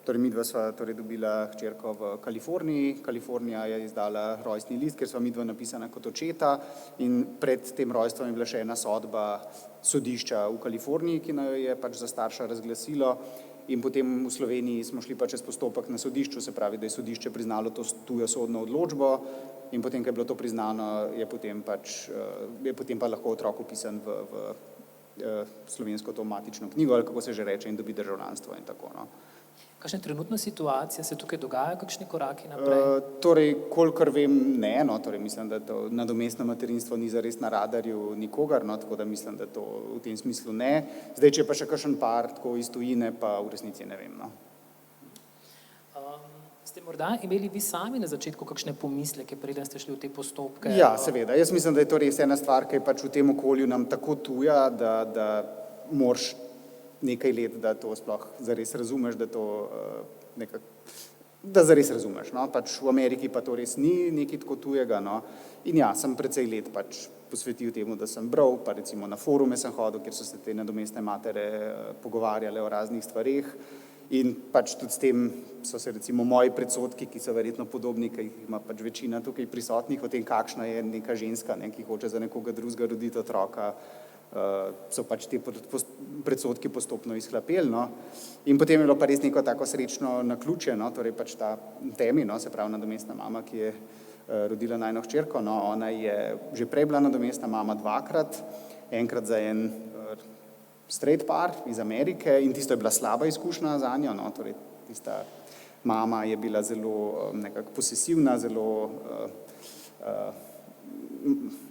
torej midva sva torej dobila hčerko v Kaliforniji, Kalifornija je izdala rojstni list, ker sva midva napisana kot očeta, in pred tem rojstvom je bila še ena sodba sodišča v Kaliforniji, ki naj jo je pač za starša razglasilo, in potem v Sloveniji smo šli pa čez postopek na sodišču, se pravi, da je sodišče priznalo to tujo sodno odločbo, in potem, ko je bilo to priznano, je potem pa lahko otrok vpisan v slovensko to matično knjigo, ali kako se že reče, in dobi državljanstvo in tako, no. Kakšna je trenutna situacija, se tukaj dogajajo kakšni koraki naprej? Torej, kolikor vem, ne, no, torej mislim, da to nadomestno materinstvo ni zares na radarju nikogar, no, tako da mislim, da to v tem smislu ne. Zdaj, če pa še kakšen par tako iz tujine, pa v resnici ne vem, no. Ste morda imeli vi sami na začetku kakšne pomisleke, preden ste šli v te postopke? Ja, seveda. Jaz mislim, da je to res ena stvar, ki je pač v tem okolju nam tako tuja, da moraš nekaj let, da to sploh zares razumeš, da to da zares razumeš, no. Pač v Ameriki pa to res ni nekaj tako tujega, no. In ja, sem precej let pač posvetil temu, da sem bral, pa recimo na forume sem hodil, kjer so se te nadomestne matere pogovarjale o raznih stvareh. In pač tudi s tem so se recimo moji predsodki, ki so verjetno podobni, ki jih ima pač večina tukaj prisotnih, o tem, kakšna je neka ženska, ne, ki hoče za nekoga drugega roditi otroka, so pač te predsodki postopno izhlapeli, no. In potem je bilo pa res neko tako srečno naključje, no, torej pač ta Temi, no, se pravi nadomestna mama, ki je rodila najino hčerko, no, ona je že prej bila nadomestna mama dvakrat, enkrat za en straight par iz Amerike, in tisto je bila slaba izkušnja zanjo, no, torej tista mama je bila zelo nekako posesivna, zelo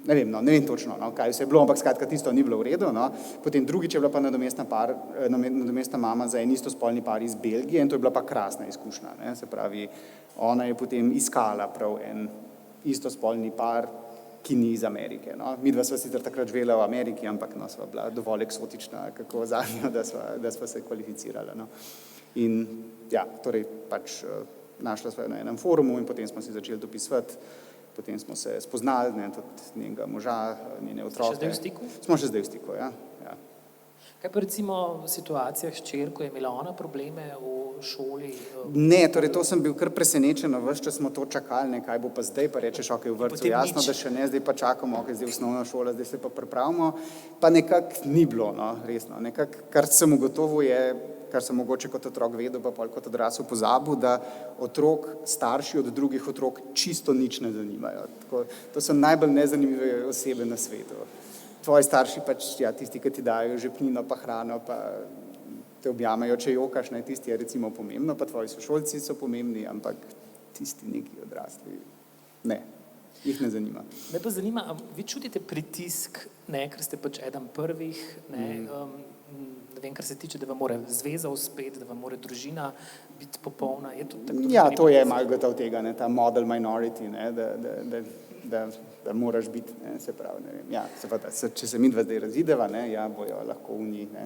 ne vem točno, no, kaj vse je bilo, ampak skratka tisto ni bilo v redu, no. Potem drugič je bila pa nadomestna mama za en istospolni par iz Belgije, in to je bila pa krasna izkušnja, ne, se pravi, ona je potem iskala prav en istospolni par, ki ni iz Amerike, no. Midva sva sicer takrat živela v Ameriki, ampak no, sva bila dovolj eksotična, kako zadnjo, da sva se kvalificirala, no. In ja, torej pač našla sva na enem forumu in potem smo si začeli dopisovati, potem smo se spoznali, ne, tudi njenega moža, njene otroke. Ste še zdaj v stiku? Smo še zdaj v stiku, ja. Kaj pa recimo situacija s hčerko, je imela ona probleme v šoli? Ne, torej to sem bil kar presenečen, ves čas smo to čakali, ne, kaj bo pa zdaj, pa rečeš, ok, v vrtcu, jasno, da še ne, zdaj pa čakamo, ok, zdaj osnovna šola, zdaj se pa pripravimo, pa nekako ni bilo, no, resno, nekako, kar sem ugotovil je, kar sem mogoče kot otrok vedel, pa pol kot odrasel pozabil, da otrok starši od drugih otrok čisto nič ne zanimajo. Tako, to so najbolj nezanimive osebe na svetu. Tvoji starši pač, ja, tisti, ki ti dajo žepnino pa hrano, pa te objamejo, če jokaš, ne, tisti je recimo pomembno, pa tvoji sošolci so pomembni, ampak tisti neki odrasli, ne, jih ne zanima. Me pa zanima, vi čutite pritisk, ne, ker ste pač eden prvih, ne, ne vem, kar se tiče, da vam mora zveza uspeti, da vam mora družina biti popolna, je to tako? Ja, to je malo gotovo tega, ne, ta model minority, ne, da moraš biti, ne, se pravi, ne vem, ja, seveda, če se midva zdaj razideva, ne, ja, bojo lahko v njih, ne,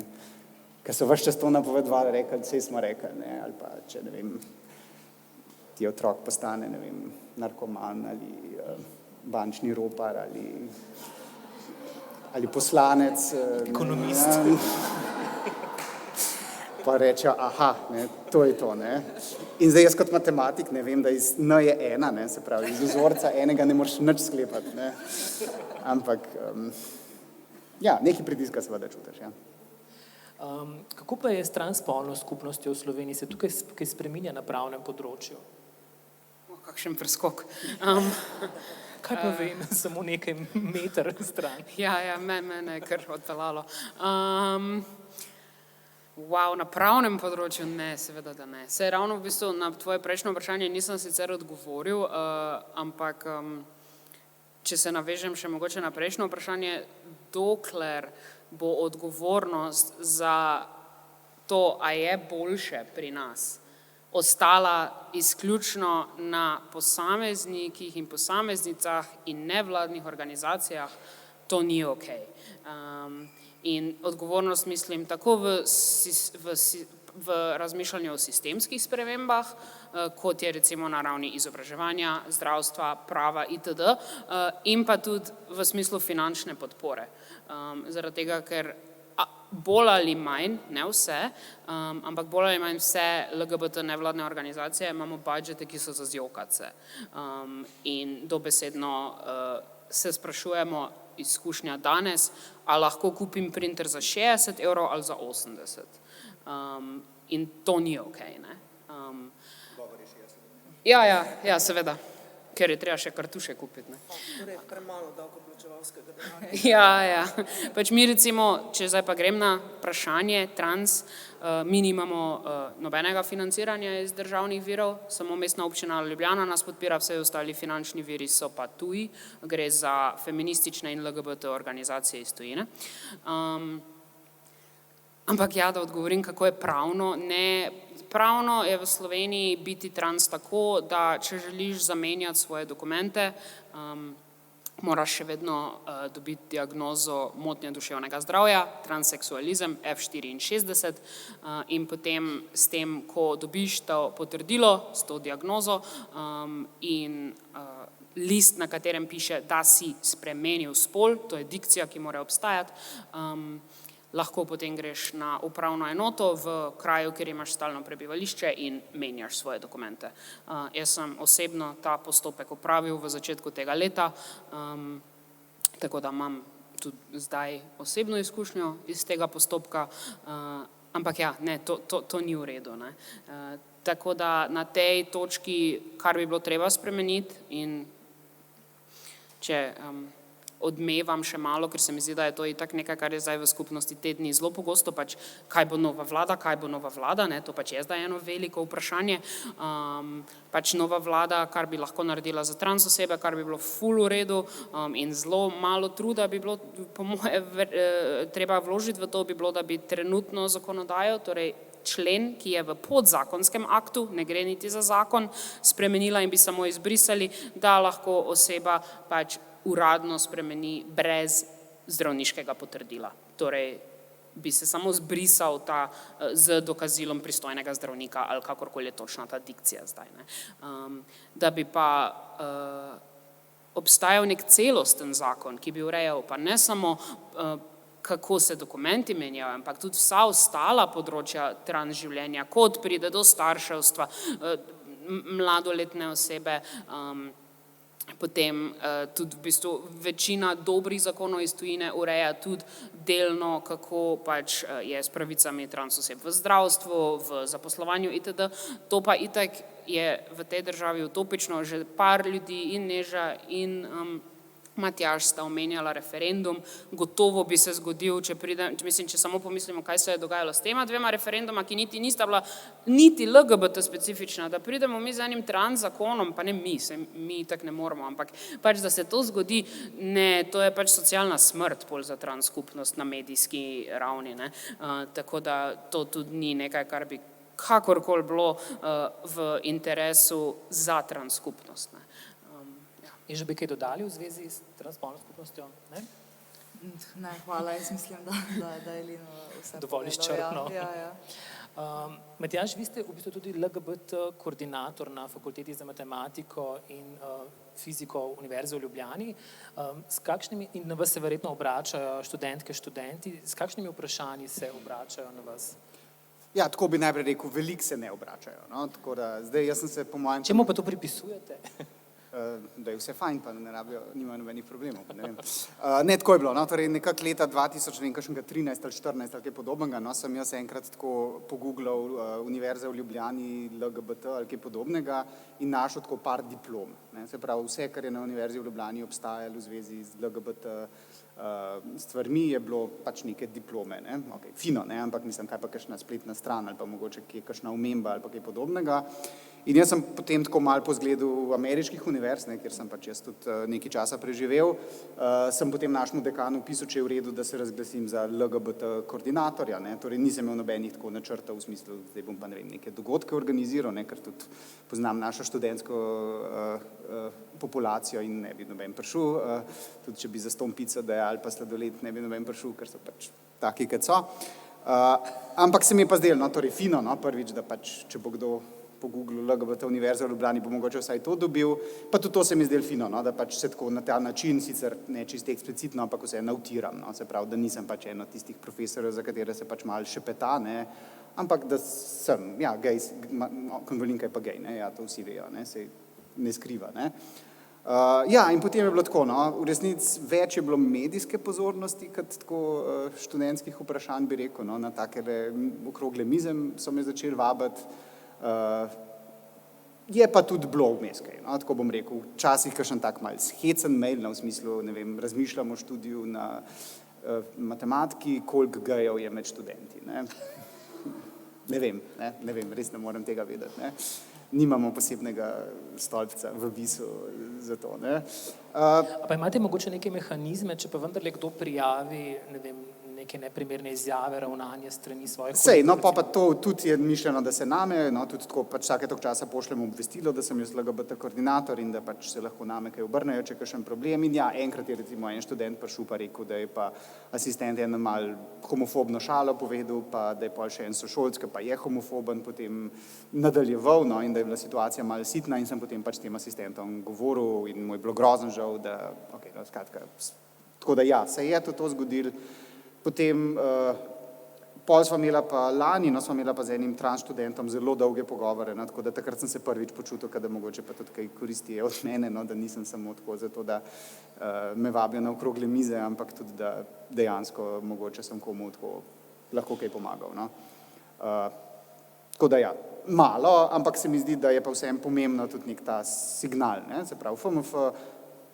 ker so ves čas to napovedovali, rekli, saj smo rekli, ne, ali pa, če ne vem, ti otrok postane, ne vem, narkoman ali bančni ropar ali poslanec. Ekonomist. Pa reče, aha, ne, to je to, ne. In zdaj jaz kot matematik ne vem, da iz N je ena, ne, se pravi, iz vzorca enega ne moreš nič sklepati, ne. Ampak, ja, nekaj pritiska seveda čutiš, ja. Kako pa je s transspolno skupnostjo v Sloveniji? Se tukaj kaj spreminja na pravnem področju? Kakšen preskok. Kaj pa vem, samo nekaj meter stran. Ja, mene je kar odpeljalo. Na pravnem področju ne, seveda da ne. Saj ravno v bistvu na tvoje prejšnje vprašanje nisem sicer odgovoril, ampak če se navežem še mogoče na prejšnje vprašanje, dokler bo odgovornost za to, a je boljše pri nas, ostala izključno na posameznikih in posameznicah in nevladnih organizacijah, to ni okej. In odgovornost mislim tako v razmišljanju o sistemskih spremembah, kot je recimo na ravni izobraževanja, zdravstva, prava itd. In pa tudi v smislu finančne podpore. Zaradi tega, ker bolj ali manj, ne vse, ampak bolj ali manj vse LGBT nevladne organizacije imamo budžete, ki so za zjokat se. In dobesedno se sprašujemo, izkušnja danes, a lahko kupim printer za 60 evrov ali za 80. In to ni okej, ne. Ja, seveda, ker je treba še kartuše kupiti, ne. Torej, premalo davkoplačevalskega denarja. Ja. Pač mi recimo, če zdaj pa grem na vprašanje trans, mi nimamo nobenega financiranja iz državnih virov, samo Mestna občina Ljubljana nas podpira, vse ostali finančni viri so pa tuji, gre za feministične in LGBT organizacije iz tujine. Ampak ja, da odgovorim, kako je pravno, ne, pravno je v Sloveniji biti trans tako, da če želiš zamenjati svoje dokumente, moraš še vedno dobiti diagnozo motnje duševnega zdravja, transseksualizem F64 in potem s tem, ko dobiš to potrdilo s to diagnozo in list, na katerem piše, da si spremenil spol, to je dikcija, ki mora obstajati, lahko potem greš na upravno enoto v kraju, kjer imaš stalno prebivališče in menjaš svoje dokumente. Jaz sem osebno ta postopek opravil v začetku tega leta, tako da imam tudi zdaj osebno izkušnjo iz tega postopka, ampak ja, ne, to ni v redu, ne. Tako da na tej točki, kar bi bilo treba spremeniti in če odmevam še malo, ker se mi zdi, da je to itak nekaj, kar je zdaj v skupnosti te dni zelo pogosto, pač kaj bo nova vlada, ne, to pač je zdaj eno veliko vprašanje, pač nova vlada, kar bi lahko naredila za trans osebe, kar bi bilo ful v redu in zelo malo truda bi bilo, po moje, treba vložiti v to, bi bilo, da bi trenutno zakonodajo, torej člen, ki je v podzakonskem aktu, ne gre niti za zakon, spremenila in bi samo izbrisali, da lahko oseba pač uradno spremeni brez zdravniškega potrdila. Torej, bi se samo zbrisal ta z dokazilom pristojnega zdravnika ali kakorkoli je točna ta dikcija zdaj, ne. Da bi pa obstajal nek celosten zakon, ki bi urejal pa ne samo kako se dokumenti menjajo, ampak tudi vsa ostala področja trans življenja, kot pride do starševstva, mladoletne osebe, potem tudi v bistvu večina dobrih zakonov iz tujine ureja tudi delno, kako pač je s pravicami trans oseb v zdravstvu, v zaposlovanju itd. To pa itak je v tej državi utopično, že par ljudi in Neža in Matjaž sta omenjala referendum, gotovo bi se zgodil, če samo pomislimo, kaj se je dogajalo s tema dvema referenduma, ki nista bila niti LGBT specifična, da pridemo mi z enim trans zakonom, pa ne mi tak ne moramo, ampak pač, da se to zgodi, ne, to je pač socialna smrt pol za trans skupnost na medijski ravni, ne, tako da to tudi ni nekaj, kar bi kakorkoli bilo v interesu za trans skupnost, ne. Je že bi kaj dodali v zvezi s transspolno skupnostjo? Ne? Ne, hvala, jaz mislim, da je Lino vse Dovolj povedal, izčrpno. Ja. Matjaž, vi ste v bistvu tudi LGBT koordinator na Fakulteti za matematiko in fiziko Univerze v Ljubljani. In na vas se verjetno obračajo študentke, študenti. S kakšnimi vprašanji se obračajo na vas? Ja, tako bi najprej rekel, veliko se ne obračajo. No? Tako da zdaj jaz sem se po mojem... Čemu pa to pripisujete? Da je vse fajn, pa ne rabijo, nimajo nobenih problemov. Ne vem. Ne, tako je bilo, no, torej nekak leta 2000, ne vem, kakšnega 13 ali 14 ali kaj podobnega, no, sem jaz enkrat tako pogooglal Univerze v Ljubljani, LGBT ali kaj podobnega in našel tako par diplom. Ne, se pravi, vse, kar je na Univerzi v Ljubljani obstajalo v zvezi z LGBT stvarmi, je bilo pač neke diplome, ne, okay, fino, ne, ampak mislim, kaj pa kakšna spletna stran ali pa mogoče kakšna omemba ali pa kaj podobnega. In jaz sem potem tako malo po zgledu ameriških univerz, ne, kjer sem pač jaz tudi nekaj časa preživel, sem potem našemu dekanu pisal, če je v redu, da se razglasim za LGBT koordinatorja, ne, torej nisem imel nobenih tako načrtov v smislu, zdaj bom pa ne vem, neke dogodke organiziral, ne, ker tudi poznam našo študentsko populacijo in ne bi noben prišel, tudi če bi za ston pico dajali pa sladoled, ne bi noben prišel, ker so pač taki, kot so. Ampak se mi je pa zdelo, no, torej fino, no, prvič, da pač, če bo kdo po Googlu LGBT Univerza v Ljubljani, bo mogoče vsaj to dobil, pa tudi to se mi je zdelo fino, no, da pač se tako na ta način, sicer ne čisto eksplicitno, ampak vse nautiram, no, se pravi, da nisem pač eno tistih profesorjev, za katere se pač malo šepeta, ne, ampak da sem, ja, gej, Konvalinka je pa gej, ne, ja, to vsi vejo, ne, se ne skriva, ne. Ja, in potem je bilo tako, no, v resnici več je bilo medijske pozornosti, kot tako študentskih vprašanj, bi rekel, no, na takele okrogle mize so me začeli vabiti. Je pa tudi bilo vmes kaj, no, tako bom rekel, včasih kakšen tak mal hecen mail, no, v smislu, ne vem, razmišljam o študiju na matematiki, koliko gejev je med študenti, ne. Ne vem, res ne morem tega vedeti, ne. Nimamo posebnega stolpca v visu za to, ne. Pa imate mogoče neke mehanizme, če pa vendarle kdo prijavi, ne vem, neke neprimerne izjave, ravnanje strani svojih... Sej, no, pa to tudi je mišljeno, da se name, no, tudi tako pač vsake toliko časa pošljemo obvestilo, da sem jaz LGBT koordinator in da pač se lahko name kaj obrnejo, če je kakšen problem. In ja, enkrat je recimo en študent prišel pa rekel, da je pa asistent eno malo homofobno šalo povedal, pa da je pa še en sošolc, ki pa je homofoben, potem nadaljeval, no, in da je bila situacija malo sitna in sem potem pač tem asistentom govoril in mu je bilo grozen žal, da, okej, no, skratka, tako da ja, se je to zgodilo. Potem, pol sva imela pa lani, no, sva imela pa z enim trans študentom zelo dolge pogovore, no, tako da takrat sem se prvič počutil, da mogoče pa tudi kaj koristi je od mene, no, da nisem samo tako zato, da me vabijo na okrogle mize, ampak tudi, da dejansko mogoče sem komu tako lahko kaj pomagal, no. Tako da ja, malo, ampak se mi zdi, da je pa vsem pomembno tudi nek ta signal, ne, se pravi, FMF,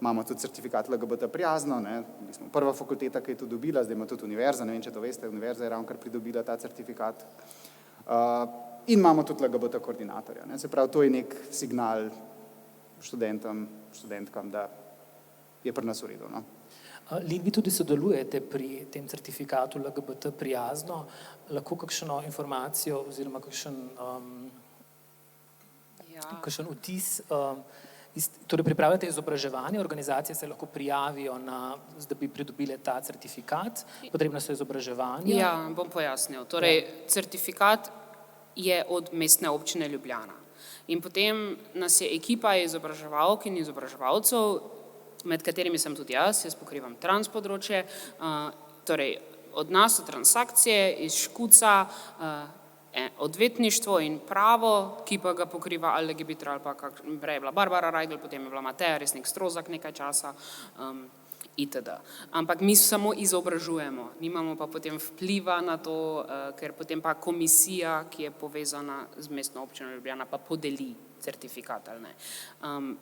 imamo tudi certifikat LGBT prijazno, ne, mi smo prva fakulteta, ki je to dobila, zdaj ima tudi univerza, ne vem, če to veste, univerza je ravnokar pridobila ta certifikat. In imamo tudi LGBT koordinatorja, ne, se pravi, to je nek signal študentom, študentkam, da je pri nas v redu, no. Lin, vi tudi sodelujete pri tem certifikatu LGBT prijazno, lahko kakšno informacijo oziroma kakšen vtis, torej pripravljate izobraževanje, organizacije se lahko prijavijo da bi pridobile ta certifikat, potrebno so izobraževanje. Ja, bom pojasnil. Torej, certifikat je od Mestne občine Ljubljana. In potem nas je ekipa izobraževalk in izobraževalcev, med katerimi sem tudi jaz pokrivam trans področje, torej od nas so transakcije iz Škuca, odvetništvo in pravo, ki pa ga pokriva LGBT, ali pa prej je bila Barbara Rajgl, potem je bila Mateja Resnik Strozak nekaj časa, itd. Ampak mi samo izobražujemo, nimamo pa potem vpliva na to, ker potem pa komisija, ki je povezana z Mestno občino Ljubljana, pa podeli certifikat ali ne.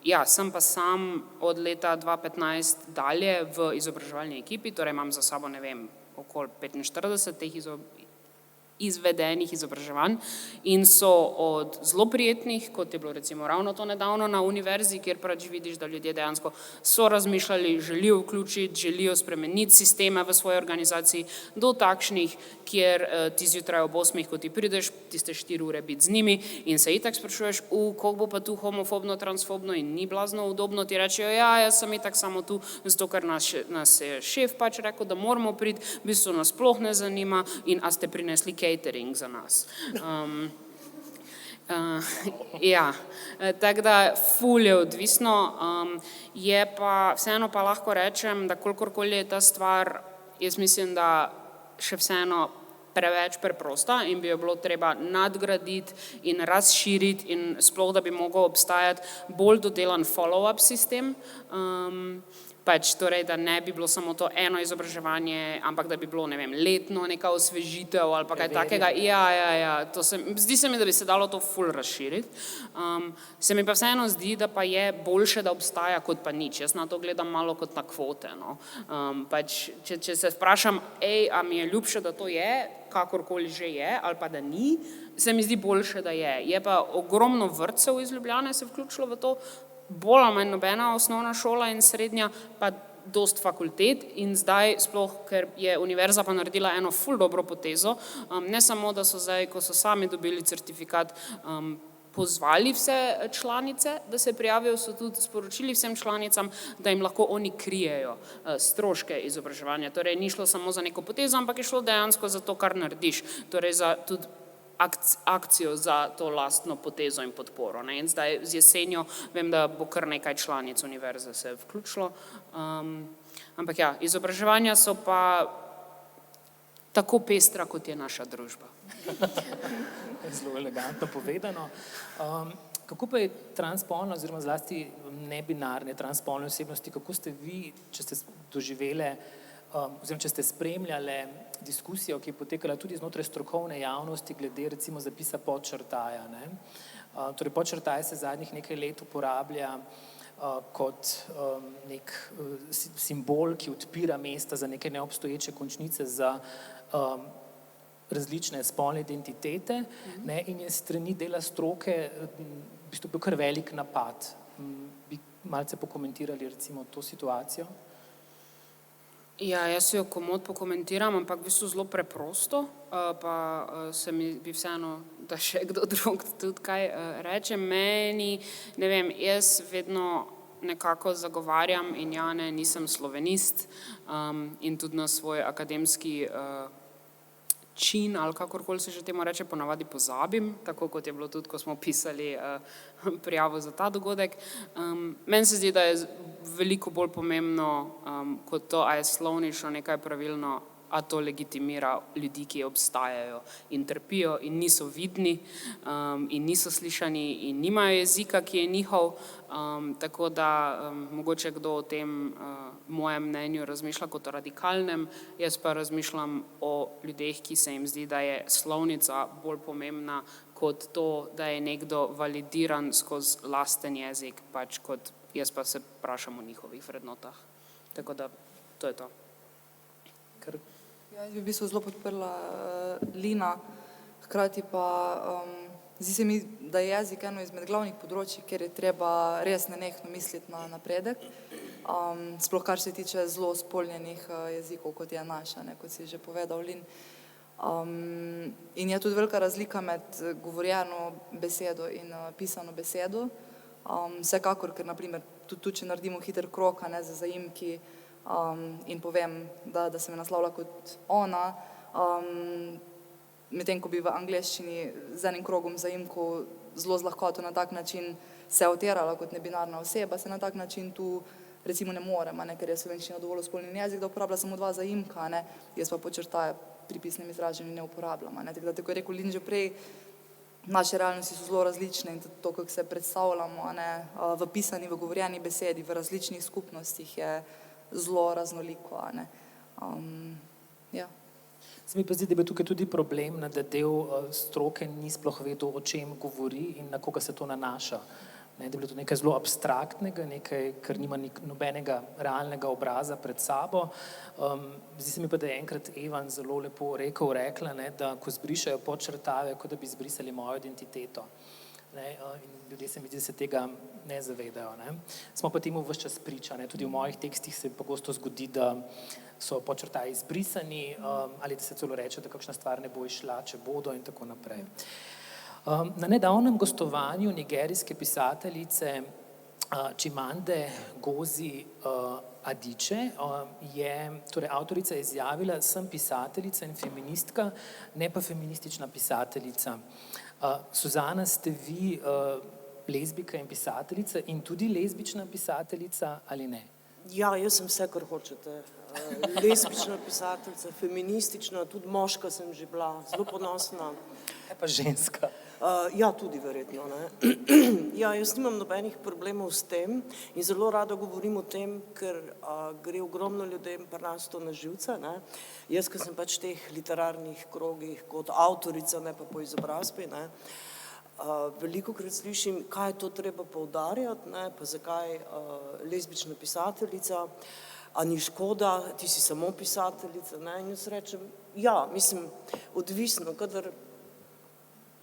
Ja, sem pa sam od leta 2015 dalje v izobraževalni ekipi, torej imam za sabo, ne vem, okoli 45 teh izvedenih izobraževanj in so od zelo prijetnih, kot je bilo recimo ravno to nedavno na univerzi, kjer pač vidiš, da ljudje dejansko so razmišljali, želijo vključiti, želijo spremeniti sisteme v svoji organizaciji, do takšnih, kjer ti zjutraj ob 8, ko ti prideš, tiste 4 ure biti z njimi in se itak sprašuješ, koliko bo pa tu homofobno, transfobno in ni blazno udobno, ti rečejo, ja, jaz sem itak samo tu, zato ker nas je šef pač rekel, da moramo priti, v bistvu nas sploh ne zanima in a ste prinesli catering za nas. Ja, tako da ful je odvisno, je pa, vseeno pa lahko rečem, da kolikorkoli je ta stvar, jaz mislim, da še vseeno preveč preprosta in bi jo bilo treba nadgraditi in razširiti in sploh, da bi mogel obstajati bolj dodelan follow-up sistem, pač torej, da ne bi bilo samo to eno izobraževanje, ampak da bi bilo, ne vem, letno neka osvežitev ali pa kaj takega. Ja, zdi se mi, da bi se dalo to ful razširiti. Se mi pa vseeno zdi, da pa je boljše, da obstaja, kot pa nič. Jaz na to gledam malo kot na kvote, no. Pač, če se vprašam, a mi je ljubše, da to je, kakorkoli že je, ali pa da ni, se mi zdi boljše, da je. Je pa ogromno vrtcev iz Ljubljane se vključilo v to, bolj ali manj nobena osnovna šola in srednja, pa dost fakultet in zdaj sploh, ker je univerza pa naredila eno ful dobro potezo, ne samo, da so zdaj, ko so sami dobili certifikat, pozvali vse članice, da se prijavijo, so tudi sporočili vsem članicam, da jim lahko oni krijejo stroške izobraževanja. Torej, ni šlo samo za neko potezo, ampak je šlo dejansko za to, kar narediš. Torej, za tudi akcijo za to lastno potezo in podporo. In zdaj z jesenjo vem, da bo kar nekaj članic univerze se vključilo. Ampak ja, izobraževanja so pa tako pestra, kot je naša družba. Zelo elegantno povedano. Kako pa je transspolna oziroma zlasti nebinarne transspolne osebnosti, kako ste vi, če ste doživele oziroma če ste spremljale diskusijo, ki je potekala tudi znotraj strokovne javnosti glede recimo zapisa podčrtaja. Torej podčrtaj se zadnjih nekaj let uporablja kot nek simbol, ki odpira mesta za neke neobstoječe končnice za različne spolne identitete in je strani dela stroke v bistvu bil kar velik napad. Bi malce pokomentirali recimo to situacijo? Ja, jaz jo komot pokomentiram, ampak v bistvu zelo preprosto, pa se mi bi vseeno, da še kdo drug tudi kaj reče. Meni, ne vem, jaz vedno nekako zagovarjam in ja, ne, nisem slovenist in tudi na svoj akademski čin ali kakorkoli se že temu reče, ponavadi pozabim, tako kot je bilo tudi, ko smo pisali prijavo za ta dogodek. Meni se zdi, da je veliko bolj pomembno kot to, a je slovnično nekaj pravilno, a to legitimira ljudi, ki obstajajo in trpijo in niso vidni in niso slišani in nimajo jezika, ki je njihov, tako da mogoče kdo o tem mojem mnenju razmišlja kot o radikalnem, jaz pa razmišljam o ljudeh, ki se jim zdi, da je slovnica bolj pomembna kot to, da je nekdo validiran skozi lasten jezik, pač kot jaz pa se vprašam o njihovih vrednotah. Tako da, to je to. Jaz bi v bistvu zelo podprla Lina, hkrati pa zdi se mi, da je jezik eno izmed glavnih področij, kjer je treba res nenehno misliti na napredek, sploh kar se tiče zelo spolnjenih jezikov, kot je naša, kot si že povedal, Lin. In je tudi velika razlika med govorjeno besedo in pisano besedo. Vsekakor, ker naprimer tudi če naredimo hiter krog za zaimki in povem, da se me naslavlja kot ona, medtem ko bi v angleščini z enim krogom zaimkov zelo z lahkoto na tak način se oterala kot nebinarna oseba, se na tak način tu recimo ne morem, ker je slovenščina dovolj spolnjen jezik, da uporablja samo 2 zaimka, jaz pa podčrtaje pri pisnem izražanju ne uporabljam. Tako je rekel Lin že prej, naše realnosti so zelo različne in to, kako se predstavljamo v pisani, v govorjeni besedi, v različnih skupnostih je zelo raznoliko. Ja. Se mi pa zdi, da je bil tukaj tudi problem, da del stroke ni sploh vedel, o čem govori in na koga se to nanaša. Ne, da je bilo to nekaj zelo abstraktnega, nekaj, kar nima nobenega realnega obraza pred sabo. Zdi se mi pa, da je enkrat Evan zelo lepo rekla, ne, da ko zbrišajo podčrtave, kot da bi zbrisali mojo identiteto. Ne, in ljudje se mi zdi, da se tega ne zavedajo. Ne. Smo pa temu ves čas priča. Ne. Tudi v mojih tekstih se pogosto zgodi, da so podčrtaji izbrisani ali da se celo reče, da kakšna stvar ne bo išla, če bodo in tako naprej. Na nedavnem gostovanju nigerijske pisateljice Chimamande Ngozi Adichie je, torej avtorica je izjavila, sem pisateljica in feministka, ne pa feministična pisateljica. Suzana, ste vi lezbika in pisateljica in tudi lezbična pisateljica ali ne? Ja, jaz sem vse, kar hočete. Lezbična pisateljica, feministična, tudi moška sem že bila, zelo ponosna. Kaj pa ženska? Ja, tudi verjetno. Ne? Ja, jaz nimam nobenih problemov s tem in zelo rada govorim o tem, ker gre ogromno ljudem pri nas to na živce. Ne? Jaz, ker sem pač v teh literarnih krogih kot avtorica, ne pa po izobrazbi, ne? Velikokrat slišim, kaj je to treba poudarjati, ne? Pa zakaj lezbična pisateljica, a ni škoda, ti si samo pisateljica. Ne? In jaz rečem, ja, mislim, odvisno, kadar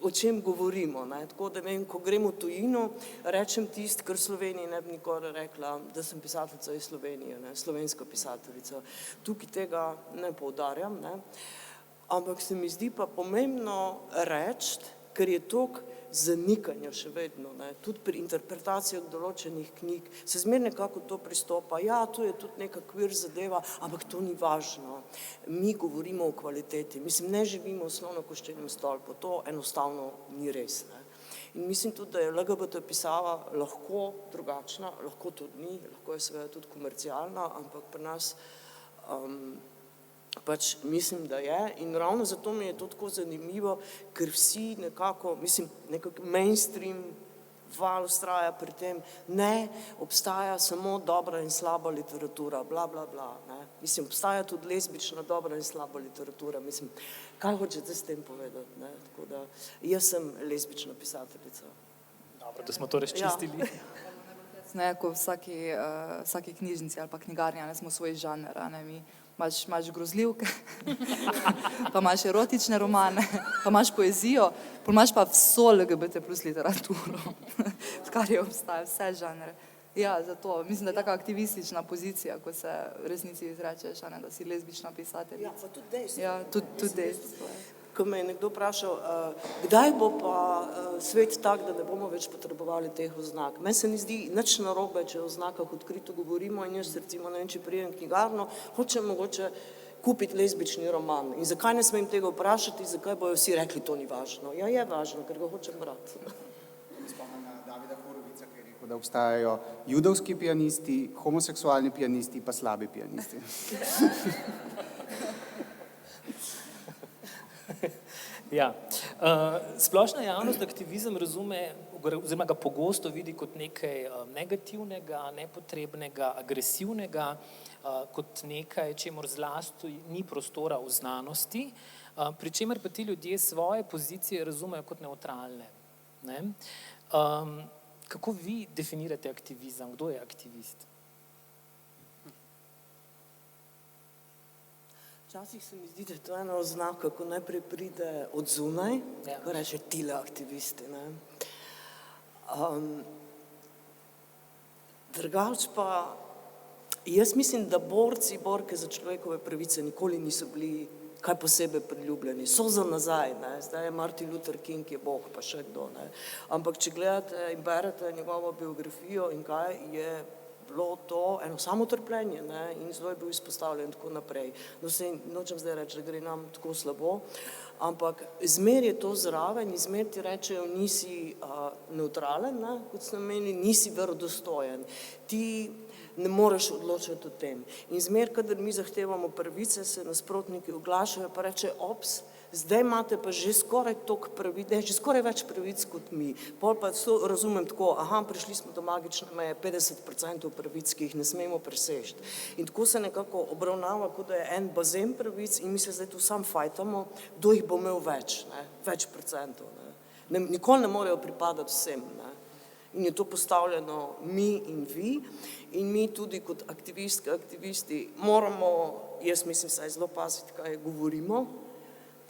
o čem govorimo. Ne? Tako da vem, ko grem v tujino, rečem tisto, kar v Sloveniji ne bi nikoli rekla, da sem pisateljica iz Slovenije, ne? Slovenska pisateljica. Tukaj tega ne poudarjam, ne? Ampak se mi zdi pa pomembno reči, ker je toliko zanikanja še vedno, ne? Tudi pri interpretacijah določenih knjig, se zmer nekako to pristopa, ja, tu je tudi neka queer zadeva, ampak to ni važno. Mi govorimo o kvaliteti, mislim, ne živimo v slonokoščenem stolpu, to enostavno ni res. Ne? In mislim tudi, da je LGBT pisava lahko drugačna, lahko tudi ni, lahko je seveda tudi komercialna, ampak pri nas pač mislim, da je in ravno zato mi je to tako zanimivo, ker vsi nekako, mislim, nekako mainstream val vztraja pri tem, ne, obstaja samo dobra in slaba literatura, bla, bla, bla, ne. Mislim, obstaja tudi lezbična dobra in slaba literatura, mislim, kaj hočete s tem povedati, ne, tako da jaz sem lezbična pisateljica. Dobro, da smo to razčistili. Ne, ko v vsaki knjižnici ali pa knjigarni, ne, smo svoj žanr, ne, mi imaš grozljivke, pa imaš erotične romane, pa imaš poezijo, pa imaš pa vso LGBT plus literaturo, kar je obstaja, vse žanre. Ja, zato, mislim, da je taka aktivistična pozicija, ko se v resnici izrečeš, ne, da si lezbična pisateljica. Ja, pa tudi dejstvo. Ja, tudi dejstvo. Ko me je nekdo vprašal, kdaj bo pa svet tak, da ne bomo več potrebovali teh oznak. Meni se ni zdi nič narobe, če o znakah odkrito govorimo in jaz recimo, ne vem, če prijem knjigarno, hočem mogoče kupiti lezbični roman. In zakaj ne smem tega vprašati, zakaj bojo vsi rekli, to ni važno. Ja, je važno, ker ga hočem brati. Spomnim na Davida Horovica, ki je rekel, da obstajajo judovski pianisti, homoseksualni pianisti pa slabi pianisti. Ja. Splošna javnost aktivizem razume, oziroma ga pogosto vidi kot nekaj negativnega, nepotrebnega, agresivnega, kot nekaj, čemur zlasti ni prostora v znanosti, pri čemer pa ti ljudje svoje pozicije razumejo kot nevtralne. Ne? Kako vi definirate aktivizem? Kdo je aktivist? Včasih se mi zdi, da je to ena oznaka, ko najprej pride od zunaj, ko reče tile aktivisti. Ne? Drugač pa, jaz mislim, da borke za človekove pravice nikoli niso bili kaj posebej priljubljeni. So za nazaj, ne? Zdaj je Martin Luther King, je Bog, pa še kdo. Ne? Ampak če gledate in berete njegovo biografijo in kaj je bilo to eno samo trpljenje, ne? In zelo je bil izpostavljen tako naprej. No, nočem zdaj reči, da gre nam tako slabo, ampak zmer je to zraven in zmer ti rečejo, nisi neutralen, ne? Kot sem menili, nisi verodostojen. Ti ne moreš odločiti o tem. In zmer, kadar mi zahtevamo pravice, se nasprotniki oglašajo pa reče, ops, zdaj imate pa že skoraj toliko pravic, že skoraj več pravic kot mi. Pol pa to razumem tako, aha, prišli smo do magične meje 50% pravic, ki jih ne smemo preseči. In tako se nekako obravnava, kot da je en bazen pravic in mi se zdaj tu sam fajtamo, kdo jih bo imel več, ne? Več procentov. Ne? Nikoli ne morejo pripadati vsem. Ne? In je to postavljeno mi in vi. In mi tudi kot aktivistke, aktivisti moramo, jaz mislim, saj zelo paziti, kaj govorimo.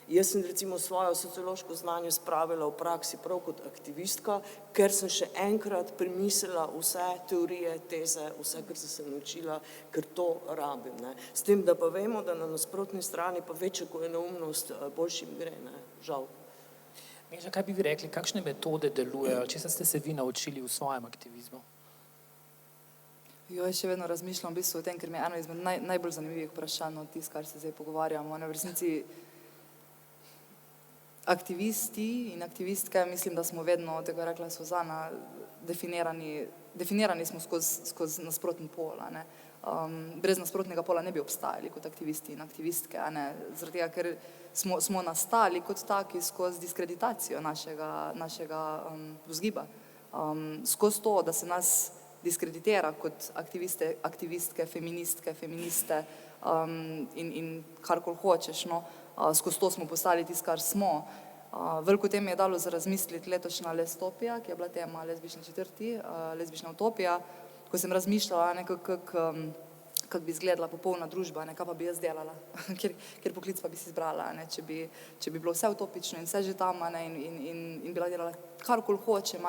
Jaz sem recimo svojo sociološko znanje spravila v praksi prav kot aktivistka, ker sem še enkrat premislila vse teorije, teze, vse, kar sem se naučila, ker to rabim. Ne. S tem, da pa vemo, da na nasprotni strani pa večja, ko je neumnost, boljši mi gre, ne, žal. Neža, kaj bi vi rekli, kakšne metode delujejo, česa ste se vi naučili v svojem aktivizmu? Jaz še vedno razmišljam v bistvu o tem, ker mi je eno izmed najbolj zanimivih vprašanj od tisto, kar se zdaj pogovarjamo. V resnici aktivisti in aktivistke, mislim, da smo vedno, tega je rekla Suzana, definirani smo skozi nasprotni pol. Brez nasprotnega pola ne bi obstajali kot aktivisti in aktivistke, zaradi tega, ker smo nastali kot taki skozi diskreditacijo našega vzgiba. Skozi to, da se nas diskreditira kot aktivistke, feministe in karkoli hočeš, no, skozi to smo postali tisto, kar smo. Veliko tem je dalo za razmisliti letošnja Lestopija, ki je bila tema lezbične četrti, lezbična utopija, ko sem razmišljala, kako bi izgledala popolna družba, kaj pa bi jaz delala, kjer poklic pa bi si izbrala, če bi bilo vse utopično in vse že tam in bila delala karkoli hočem.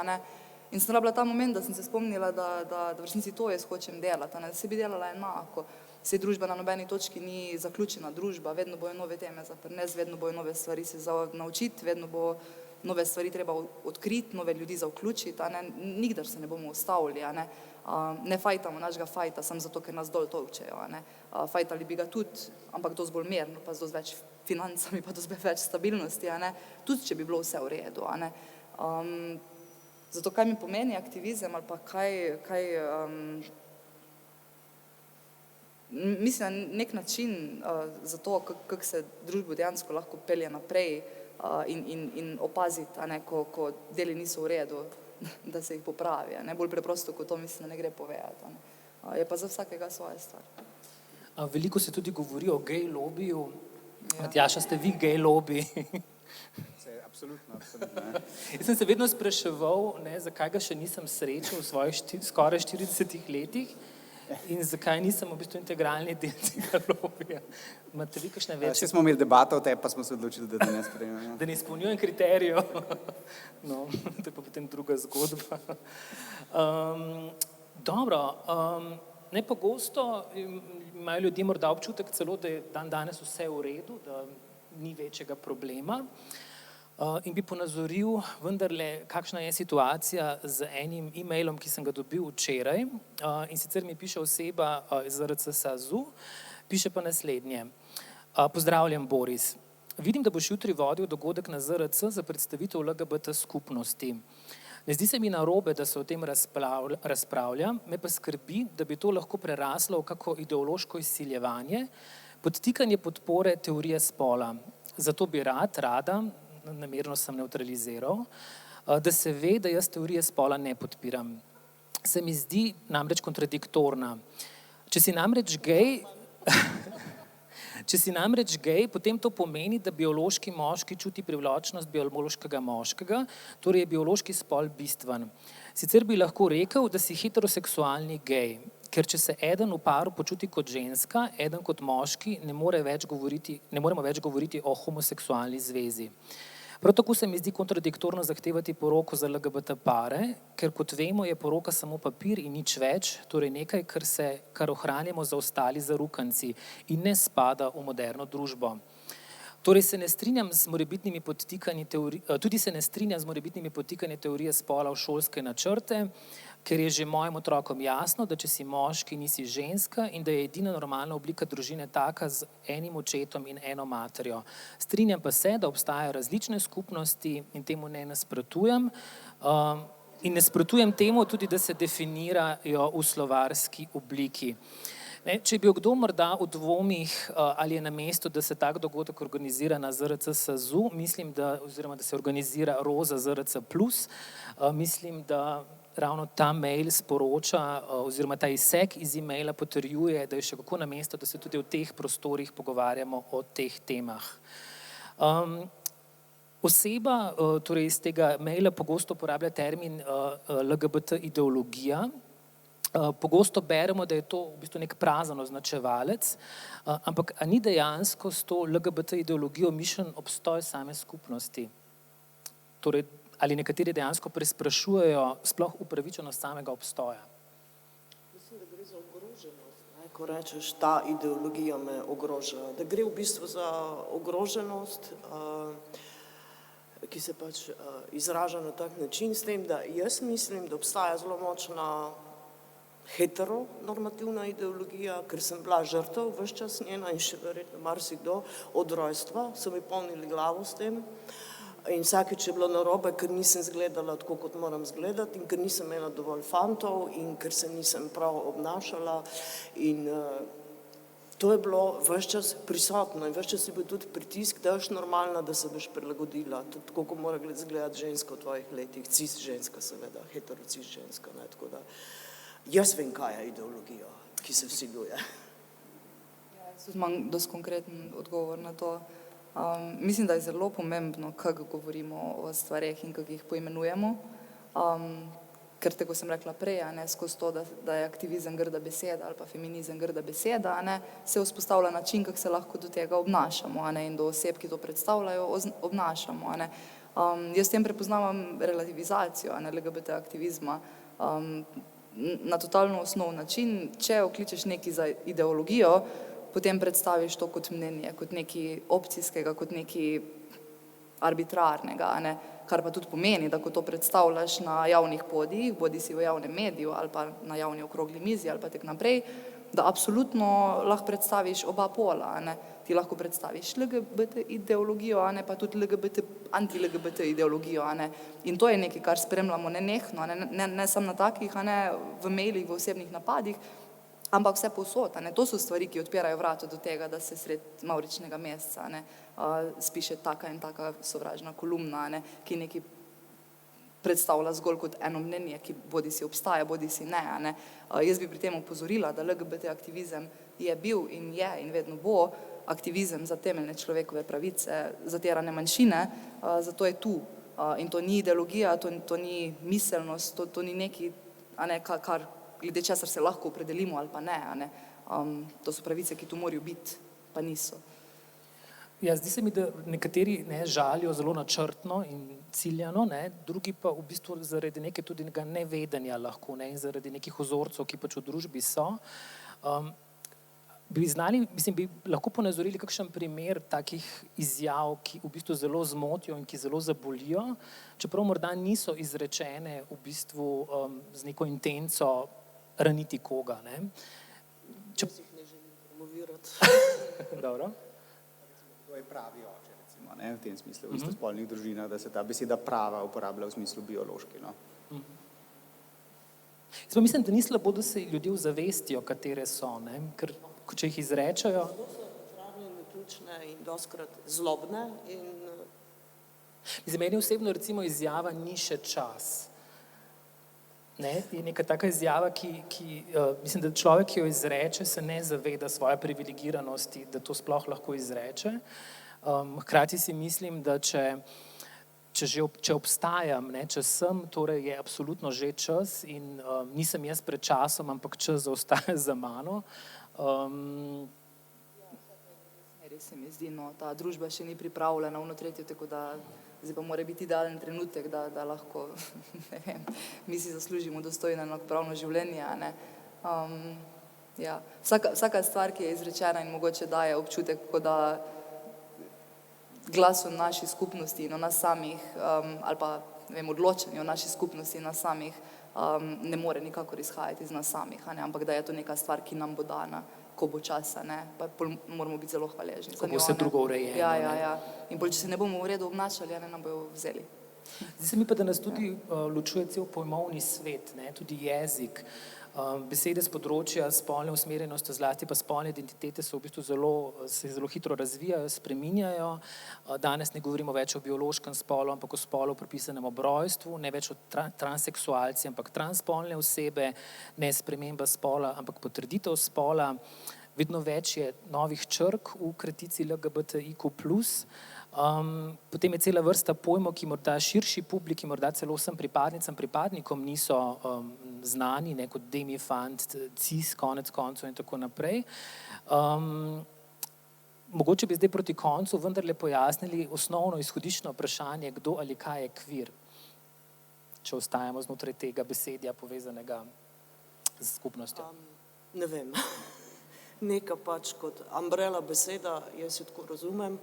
In sem rabila ta moment, da sem se spomnila, da v resnici to jaz hočem delati, da se bi delala enako. Saj družba na nobeni točki ni zaključena družba, vedno bojo nove teme za prines, vedno bojo nove stvari se za naučiti, vedno bo nove stvari treba odkriti, nove ljudi za vključiti, nikdar se ne bomo ustavili, ne fajtamo našega fajta, samo zato, ker nas dol tolčejo, fajtali bi ga tudi, ampak dosti bolj mirno, pa z dosti več financami, pa dosti več stabilnosti, tudi če bi bilo vse v redu, Zato kaj mi pomeni aktivizem ali pa kaj mislim na nek način za to, kako se družbo dejansko lahko pelje naprej in opaziti, ko deli niso v redu, da se jih popravi. Bolj preprosto, kot to mislim, da ne gre povedati. Je pa za vsakega svoja stvar. Veliko se tudi govori o gej lobiju. Matjaša, ste vi gej lobij? Absolutno. Jaz sem se vedno spraševal, zakaj ga še nisem srečal v svojih skoraj 40 letih in zakaj nisem v bistvu integralni del tega lobija. Imate vi kakšne večje? Vsi smo imeli debato o tem, pa smo se odločili, da ne sprejememo. Da ne izpolnjujem kriterijev. No, to je pa potem druga zgodba. Dobro, nepogosto imajo ljudje morda občutek celo, da je danes vse v redu, da ni večjega problema. In bi ponazoril vendarle, kakšna je situacija z enim e-mailom, ki sem ga dobil včeraj, in sicer mi piše oseba iz ZRC SAZU, piše pa naslednje. Pozdravljam, Boris. Vidim, da boš jutri vodil dogodek na ZRC za predstavitev LGBT skupnosti. Ne zdi se mi narobe, da se o tem razpravlja, me pa skrbi, da bi to lahko preraslo v kako ideološko izsiljevanje, podtikanje podpore teorije spola. Zato bi rada, namerno sem nevtraliziral, da se ve, da jaz teorije spola ne podpiram. Se mi zdi namreč kontradiktorna. Če si namreč gej, potem to pomeni, da biološki moški čuti privlačnost biološkega moškega, torej je biološki spol bistven. Sicer bi lahko rekel, da si heteroseksualni gej, ker če se eden v paru počuti kot ženska, eden kot moški, ne moremo več govoriti o homoseksualni zvezi. Prav tako se mi zdi kontradiktorno zahtevati poroko za LGBT pare, ker kot vemo, je poroka samo papir in nič več, torej nekaj, kar ohranjamo za ostali zarukanci in ne spada v moderno družbo. Torej se ne strinjam z morebitnimi podtikanji teorije spola v šolske načrte, ker je že mojim otrokom jasno, da če si moški, nisi ženska in da je edina normalna oblika družine taka z enim očetom in eno materjo. Strinjam pa se, da obstajajo različne skupnosti in temu ne nasprotujem. In nasprotujem temu tudi, da se definirajo v slovarski obliki. Če bi kdo morda v dvomih, ali je na mestu, da se tak dogodek organizira na ZRC SAZU, mislim, da se organizira Roza ZRC Plus, mislim, da ravno ta mail sporoča, oziroma ta izsek iz e-maila potrjuje, da je še kako na mestu, da se tudi v teh prostorih pogovarjamo o teh temah. Oseba, torej iz tega maila pogosto uporablja termin LGBT ideologija. Pogosto beremo, da je to v bistvu nek prazen označevalec, ampak a ni dejansko s to LGBT ideologijo mišljen obstoj same skupnosti? Torej, ali nekateri dejansko presprašujejo sploh upravičenost samega obstoja? Mislim, da gre za ogroženost. Ko rečeš, ta ideologija me ogroža, da gre v bistvu za ogroženost, ki se pač izraža na tak način, s tem, da jaz mislim, da obstaja zelo močna heteronormativna ideologija, ker sem bila žrtev ves čas njena in še verjetno marsikdo od rojstva, so mi polnili glavo s tem in vsakič je bilo narobe, ker nisem izgledala tako, kot moram izgledati in ker nisem imela dovolj fantov in ker se nisem prav obnašala in to je bilo ves čas prisotno in ves čas je bil tudi pritisk, da ješ normalna, da se boš prilagodila, tudi tako, ko mora izgledati ženska v tvojih letih, cis ženska seveda, hetero-cis ženska, ne, tako da jaz vem, kaj je ideologija, ki se vsiljuje. Jaz imam dosti konkreten odgovor na to. Mislim, da je zelo pomembno, kako govorimo o stvareh in kako jih poimenujemo, ker tako sem rekla prej, skozi to, da je aktivizem grda beseda ali pa feminizem grda beseda, se vzpostavlja način, kako se lahko do tega obnašamo in do oseb, ki to predstavljajo, obnašamo. Jaz tem prepoznavam relativizacijo LGBT aktivizma na totalno osnov način. Če okličeš nekaj za ideologijo, potem predstaviš to kot mnenje, kot nekaj opcijskega, kot nekaj arbitrarnega, kar pa tudi pomeni, da ko to predstavljaš na javnih podijih, bodi si v javnem mediju ali pa na javni okrogli mizi ali pa tako naprej, da absolutno lahko predstaviš oba pola, Ti lahko predstaviš LGBT ideologijo, pa tudi anti-LGBT ideologijo, In to je nekaj, kar spremljamo nenehno, ne samo na takih, v mailih, v osebnih napadih, ampak vse povsod, To so stvari, ki odpirajo vrata do tega, da se sred mavričnega meseca, spiše taka in taka sovražna kolumna, ki nekaj predstavlja zgolj kot eno mnenje, ki bodi si obstaja, bodi si ne. Jaz bi pri tem opozorila, da LGBT aktivizem je bil in je in vedno bo aktivizem za temeljne človekove pravice, zatirane manjšine, zato je tu. In to ni ideologija, to ni miselnost, to ni nekaj, kar glede česar se lahko opredelimo ali pa ne. To so pravice, ki tu morajo biti, pa niso. Ja, zdi se mi, da nekateri žalijo zelo načrtno in ciljano, drugi pa v bistvu zaradi neke tudi nevedenja lahko in zaradi nekih vzorcev, ki pač v družbi so. Bi lahko ponazorili kakšen primer takih izjav, ki v bistvu zelo zmotijo in ki zelo zabolijo, čeprav morda niso izrečene v bistvu z neko intenco raniti koga. Jaz jih ne želim promovirati. Dobro. To je pravi oče, recimo, v tem smislu, v istospolnih družinah, da se ta beseda prava uporablja v smislu biološki. Mislim, da ni slabo, da se ljudje ozavestijo, katere so, ker če jih izrečajo. To so čarne in naključne in dostikrat zlobne. Meni osebno recimo izjava ni še čas. Je neka taka izjava, ki mislim, da človek, ki jo izreče, se ne zaveda svoje privilegiranosti, da to sploh lahko izreče. Hkrati si mislim, da če obstajam, če sem, torej je absolutno že čas in nisem jaz pred časom, ampak čas zaostaja za mano. Res se mi zdi, ta družba še ni pripravljena v tretjo, tako da zdaj pa mora biti idealen trenutek, da lahko, ne vem, mi si zaslužimo dostojno enakopravno življenje. Vsaka stvar, ki je izrečena in mogoče daje občutek, kot da glas o naši skupnosti in o nas samih, ali pa odločanje o naši skupnosti in nas samih, ne more nikakor izhajati iz nas samih, ampak da je to neka stvar, ki nam bo dana, ko bo časa, pa moramo biti zelo hvaležni. Ko bo vse drugo urejeno. Ja. In če se ne bomo v redu obnašali, nam bojo vzeli. Zdi se mi pa, da nas tudi ločuje cel pojmovni svet, tudi jezik. Besede z področja spolne usmerjenosti, zlasti pa spolne identitete se v bistvu zelo hitro razvijajo, spreminjajo. Danes ne govorimo več o biološkem spolu, ampak o spolu pripisanem ob rojstvu, ne več o transseksualci, ampak transspolne osebe, ne sprememba spola, ampak potrditev spola. vedno več je novih črk v kratici LGBTIQ+. Potem je cela vrsta pojmov, ki morda širši publiki, morda celo vsem pripadnicam, pripadnikom niso znani, ne, kot demifant, cis, konec koncev in tako naprej. Mogoče bi zdaj proti koncu vendarle pojasnili osnovno izhodiščno vprašanje, kdo ali kaj je kvir, če ostajamo znotraj tega besedja povezanega z skupnostjo. Ne vem. Neka pač kot umbrella beseda, jaz jo tako razumem,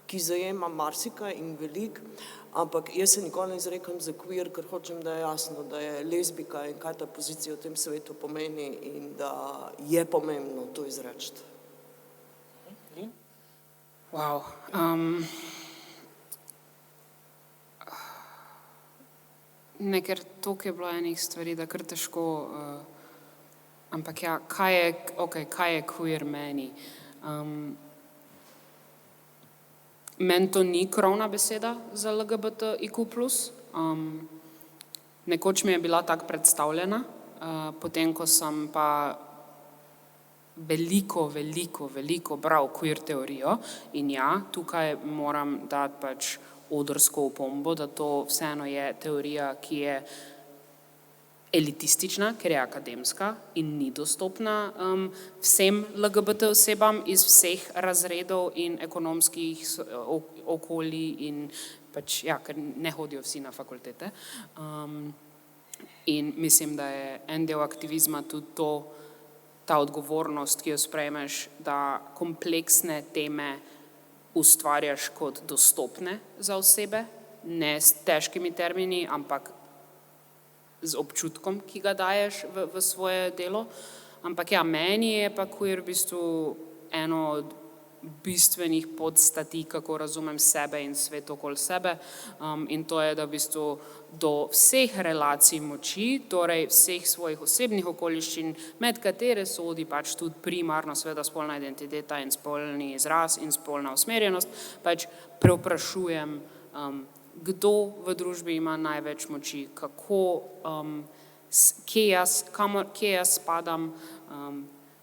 ki zajema marsikaj in veliko, ampak jaz se nikoli ne izrekam za queer, ker hočem, da je jasno, da je lezbika in kaj ta pozicija v tem svetu pomeni in da je pomembno to izreči. Wow. Ne, ker toliko je bilo enih stvari, da kar težko, ampak ja, kaj je queer meni? Meni to ni krovna beseda za LGBTIQ+. Nekoč mi je bila tako predstavljena, potem ko sem pa veliko bral queer teorijo in ja, tukaj moram dati pač odrsko opombo, da to vseeno je teorija, ki je elitistična, ker je akademska in ni dostopna vsem LGBT osebam iz vseh razredov in ekonomskih okolij in pač, ja, ker ne hodijo vsi na fakultete. In mislim, da je en del aktivizma tudi to, ta odgovornost, ki jo sprejmeš, da kompleksne teme ustvarjaš kot dostopne za osebe, ne s težkimi termini, ampak z občutkom, ki ga daješ v svoje delo. Ampak ja, meni je pa queer v bistvu eno od bistvenih podstati, kako razumem sebe in svet okoli sebe. In to je, da v bistvu do vseh relacij moči, torej vseh svojih osebnih okoliščin, med katere sodi pač tudi primarno seveda spolna identiteta in spolni izraz in spolna usmerjenost, pač prevprašujem, kdo v družbi ima največ moči, kako, kje jaz spadam,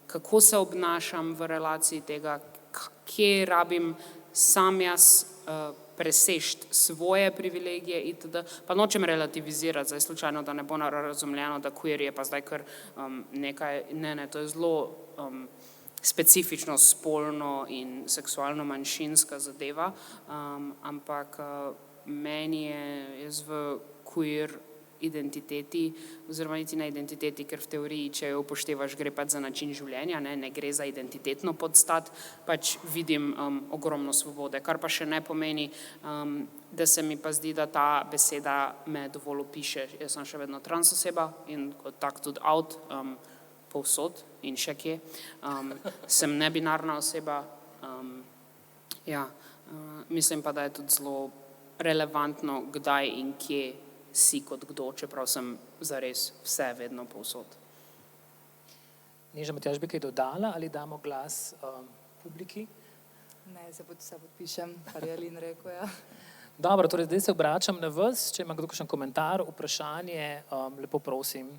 kako se obnašam v relaciji tega, kje rabim sam jaz presežiti svoje privilegije itd. Pa nočem relativizirati, zdaj slučajno, da ne bo razumljeno, da queer je pa zdaj kar nekaj, ne, to je zelo specifično spolno in seksualno manjšinska zadeva, ampak meni je, jaz v queer identiteti, oziroma niti na identiteti, ker v teoriji, če jo upoštevaš, gre pač za način življenja, ne gre za identitetno podstat, pač vidim ogromno svobode, kar pa še ne pomeni, da se mi pa zdi, da ta beseda me dovolj opiše. Jaz sem še vedno trans oseba in kot tak tudi out, povsod in še kje. Sem nebinarna oseba, ja, mislim pa, da je tudi zelo relevantno, kdaj in kje si kot kdo, čeprav sem zares vse vedno povsod. Neža, Matjaž, bi kaj dodala ali damo glas publiki? Ne, se podpišem, kar je Alin rekel, ja. Dobro, torej zdaj se obračam na vas, če ima kdo kakšen komentar, vprašanje, lepo prosim.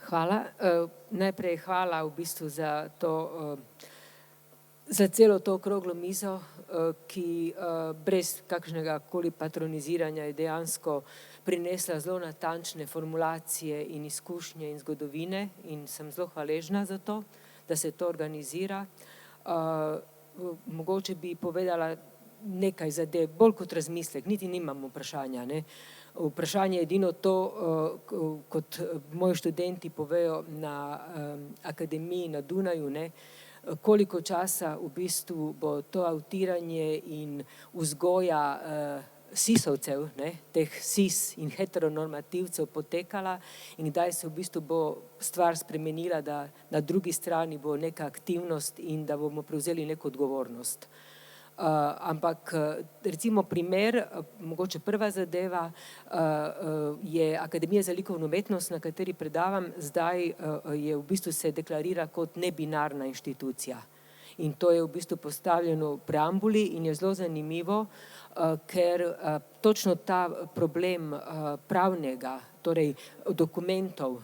Hvala. Najprej hvala v bistvu za to, za celo to okroglo mizo, ki brez kakšnega koli patroniziranja je dejansko prinesla zelo natančne formulacije in izkušnje in zgodovine in sem zelo hvaležna za to, da se to organizira. Mogoče bi povedala nekaj zadev, bolj kot razmislek, niti nimam vprašanja, ne. Vprašanje je edino to, kot moji študenti povejo na akademiji na Dunaju, ne, koliko časa v bistvu bo to avtiranje in vzgoja sisovcev, ne, teh sis in heteronormativcev potekala in kdaj se v bistvu bo stvar spremenila, da na drugi strani bo neka aktivnost in da bomo prevzeli neko odgovornost. Ampak recimo primer, mogoče prva zadeva, je Akademija za likovno umetnost, na kateri predavam, zdaj je v bistvu se deklarira kot nebinarna inštitucija. In to je v bistvu postavljeno v preambuli in je zelo zanimivo, ker točno ta problem pravnega, torej dokumentov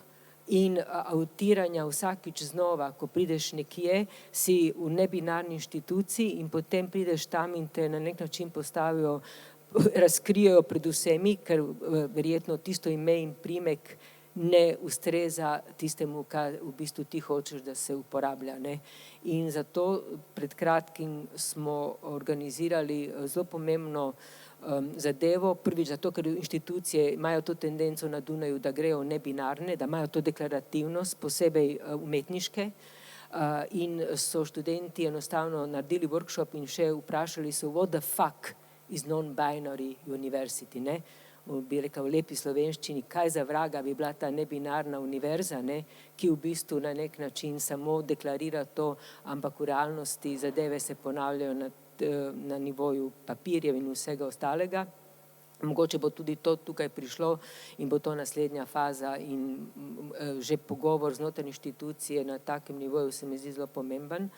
in avtiranja vsakič znova, ko prideš nekje, si v nebinarni inštituciji in potem prideš tam in te na nek način postavijo, razkrijejo pred vsemi, ker verjetno tisto ime in primek ne ustreza tistemu, kar v bistvu ti hočeš, da se uporablja, ne. In zato pred kratkim smo organizirali zelo pomembno zadevo, prvič zato, ker inštitucije imajo to tendenco na Dunaju, da grejo nebinarne, da imajo to deklarativnost, posebej umetniške, in so študenti enostavno naredili workshop in še vprašali so, what the fuck is non-binary university, ne? Bi rekel v lepi slovenščini, kaj za vraga bi bila ta nebinarna univerza, ne? Ki v bistvu na nek način samo deklarira to, ampak v realnosti zadeve se ponavljajo na nivoju papirjev in vsega ostalega. Mogoče bo tudi to tukaj prišlo in bo to naslednja faza in že pogovor znotraj inštitucije na takem nivoju se mi zdi zelo pomemben.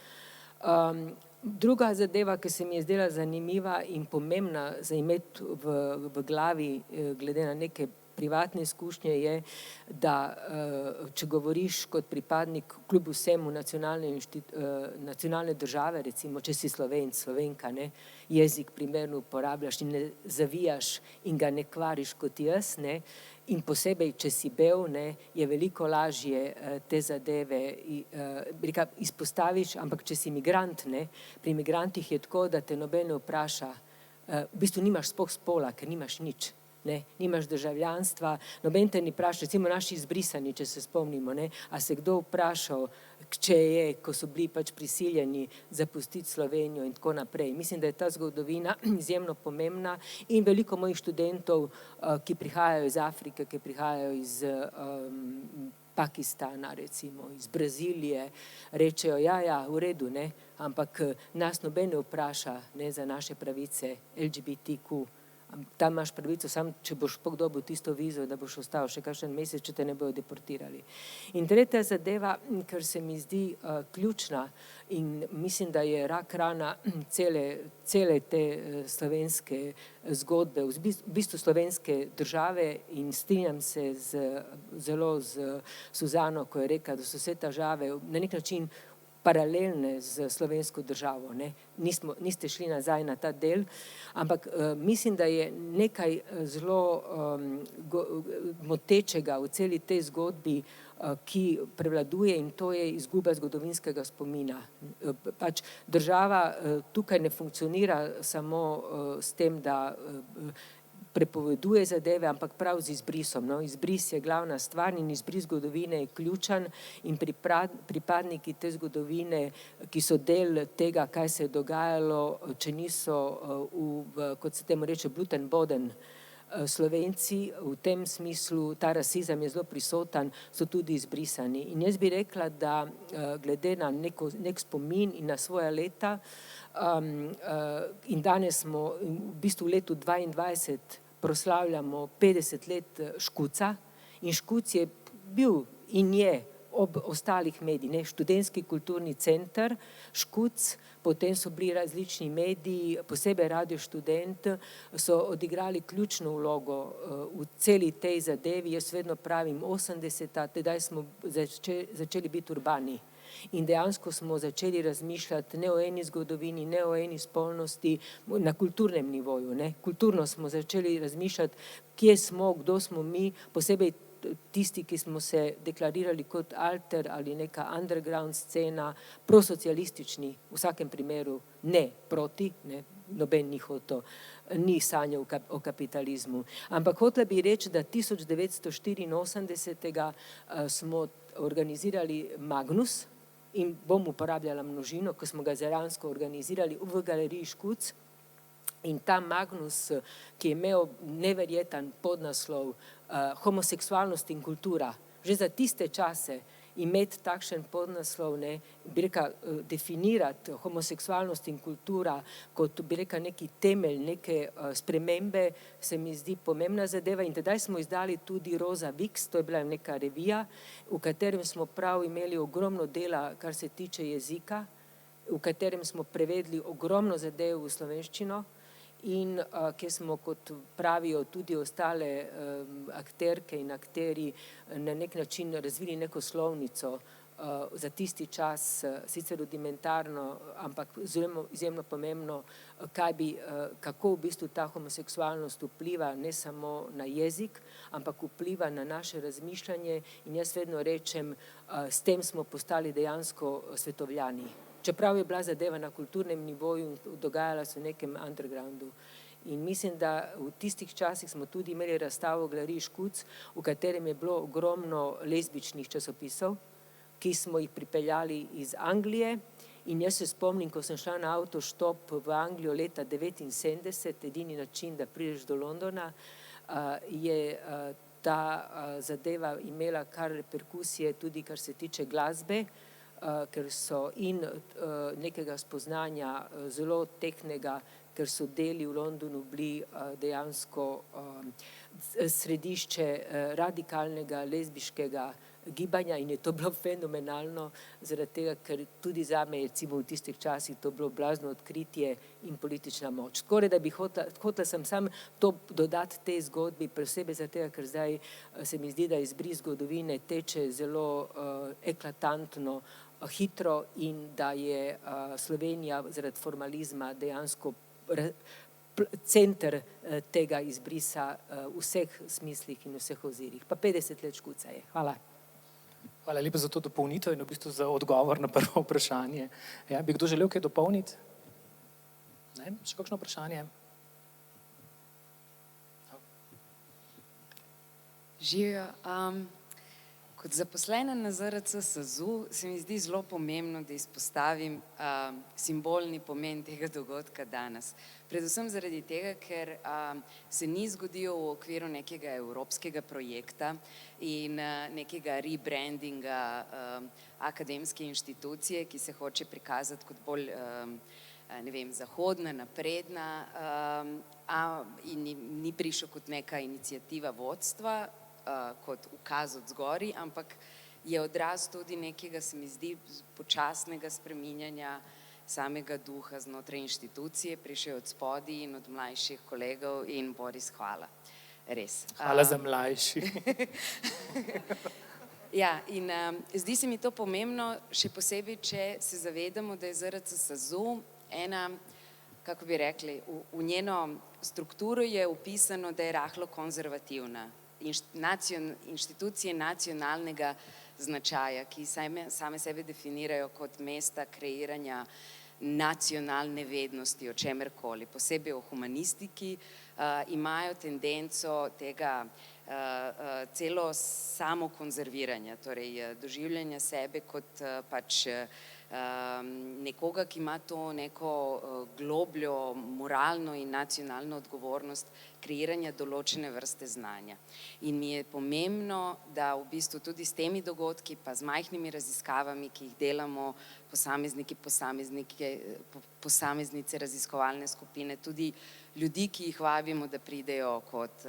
Druga zadeva, ki se mi je zdela zanimiva in pomembna za imeti v glavi, glede na neke privatne izkušnje, je, da če govoriš kot pripadnik kljub vsemu nacionalne države, recimo, če si Slovenc, Slovenka, ne, jezik primerno uporabljaš in ne zavijaš in ga ne kvariš kot jaz, ne, in posebej, če si bel, ne, je veliko lažje te zadeve izpostaviš, ampak če si migrant, ne, pri migrantih je tako, da te noben ne vpraša, v bistvu nimaš sploh spola, ker nimaš nič. Ne, nimaš državljanstva, noben te ni vprašal, recimo naši izbrisani, če se spomnimo, ne, a se kdo vprašal, če je, ko so bili pač prisiljeni zapustiti Slovenijo in tako naprej. Mislim, da je ta zgodovina izjemno pomembna in veliko mojih študentov, ki prihajajo iz Afrike, ki prihajajo iz Pakistana, recimo, iz Brazilije, rečejo, ja, v redu, ne, ampak nas noben ne vpraša, ne, za naše pravice LGBTQ. Tam imaš pravico, samo če boš dobil tisto vizo, da boš ostal še kakšen mesec, če te ne bojo deportirali. In tretja zadeva, ker se mi zdi ključna in mislim, da je rak rana cele te slovenske zgodbe, v bistvu slovenske države in strinjam se zelo z Suzano, ko je rekla, da so vse težave na nek način paralelne z slovensko državo, ne. Niste šli nazaj na ta del, ampak mislim, da je nekaj zelo motečega v celi tej zgodbi, ki prevladuje in to je izguba zgodovinskega spomina. Pač država tukaj ne funkcionira samo s tem, da prepoveduje zadeve, ampak prav z izbrisom. No. Izbris je glavna stvar in izbris zgodovine je ključen in pripadniki te zgodovine, ki so del tega, kaj se je dogajalo, če niso kot se temu reče, Blut and Boden, Slovenci, v tem smislu ta rasizem je zelo prisoten, so tudi izbrisani. In jaz bi rekla, da glede na nek spomin in na svoja leta in danes smo v bistvu v letu 2022 proslavljamo 50 let Škuca in Škuc je bil in je ob ostalih medij, ne, študentski kulturni center, Škuc, potem so bili različni mediji, posebej Radio Študent, so odigrali ključno vlogo v celi tej zadevi, jaz vedno pravim 80-ta, tedaj smo začeli biti urbani. In dejansko smo začeli razmišljati ne o eni zgodovini, ne o eni spolnosti, na kulturnem nivoju, ne. Kulturno smo začeli razmišljati, kje smo, kdo smo mi, posebej tisti, ki smo se deklarirali kot alter ali neka underground scena, prosocialistični, v vsakem primeru ne proti, ne, noben ni hotel, ni sanjal o kapitalizmu. Ampak hotela bi reči, da 1984 smo organizirali Magnus, in bom uporabljala množino, ko smo ga dejansko organizirali v galeriji Škuc. In ta Magnus, ki je imel neverjeten podnaslov Homoseksualnost in kultura, že za tiste čase imeti takšen podnaslov, ne, bi rekla, definirati homoseksualnost in kultura kot, bi rekla, neki temelj, neke spremembe, se mi zdi pomembna zadeva. In tedaj smo izdali tudi Rosa Vix, to je bila neka revija, v katerem smo prav imeli ogromno dela, kar se tiče jezika, v katerem smo prevedli ogromno zadev v slovenščino in kjer smo, kot pravijo tudi ostale akterke in akteri, na nek način razvili neko slovnico za tisti čas, sicer rudimentarno, ampak izjemno pomembno, kako v bistvu ta homoseksualnost vpliva ne samo na jezik, ampak vpliva na naše razmišljanje in jaz vedno rečem, s tem smo postali dejansko svetovljani. Čeprav je bila zadeva na kulturnem nivoju, dogajala se v nekem undergroundu. In mislim, da v tistih časih smo tudi imeli razstavo Galerij Škuc, v katerem je bilo ogromno lezbičnih časopisov, ki smo jih pripeljali iz Anglije. In jaz se spomnim, ko sem šla na avtoštop v Anglijo leta 1979, edini način, da prideš do Londona, je ta zadeva imela kar reperkusije tudi, kar se tiče glasbe, ker so in nekega spoznanja zelo tehnega, ker so deli v Londonu bili dejansko središče radikalnega lezbiškega gibanja in je to bilo fenomenalno, zaradi tega, ker tudi zame je recimo v tistih časih to bilo blazno odkritje in politična moč. Skoraj, da bi hotela sem sam to dodati tej zgodbi, posebej zaradi tega, ker zdaj se mi zdi, da izbris zgodovine teče zelo eklatantno, hitro in da je Slovenija zaradi formalizma dejansko center tega izbrisa v vseh smislih in vseh ozirih. Pa 50 let Škuca je. Hvala. Hvala lepa za to dopolnitev in v bistvu za odgovor na prvo vprašanje. Ja, bi kdo želel kaj dopolniti? Ne? Še kakšno vprašanje? Živijo. Kot zaposlena na ZRC SAZU se mi zdi zelo pomembno, da izpostavim simbolni pomen tega dogodka danes. Predvsem zaradi tega, ker se ni zgodil v okviru nekega evropskega projekta in nekega rebrandinga akademske inštitucije, ki se hoče prikazati kot bolj zahodna, napredna in ni prišel kot neka iniciativa vodstva, kot ukaz od zgori, ampak je odraz tudi nekega, se mi zdi, počasnega spreminjanja samega duha znotraj inštitucije, prišel od spodaj in od mlajših kolegov in Boris, hvala. Res. Hvala za mlajši. Ja, in zdi se mi to pomembno, še posebej, če se zavedamo, da je ZRC SAZU ena, kako bi rekli, v njeno strukturo je upisano, da je rahlo konzervativna. Inštitucije nacionalnega značaja, ki same sebe definirajo kot mesta kreiranja nacionalne vednosti o čemerkoli, posebej o humanistiki, imajo tendenco tega celo samokonzerviranja, torej doživljanja sebe kot pač nekoga, ki ima to neko globljo moralno in nacionalno odgovornost kreiranja določene vrste znanja. In mi je pomembno, da v bistvu tudi s temi dogodki, pa z majhnimi raziskavami, ki jih delamo, posameznice, raziskovalne skupine, tudi ljudi, ki jih vabimo, da pridejo kot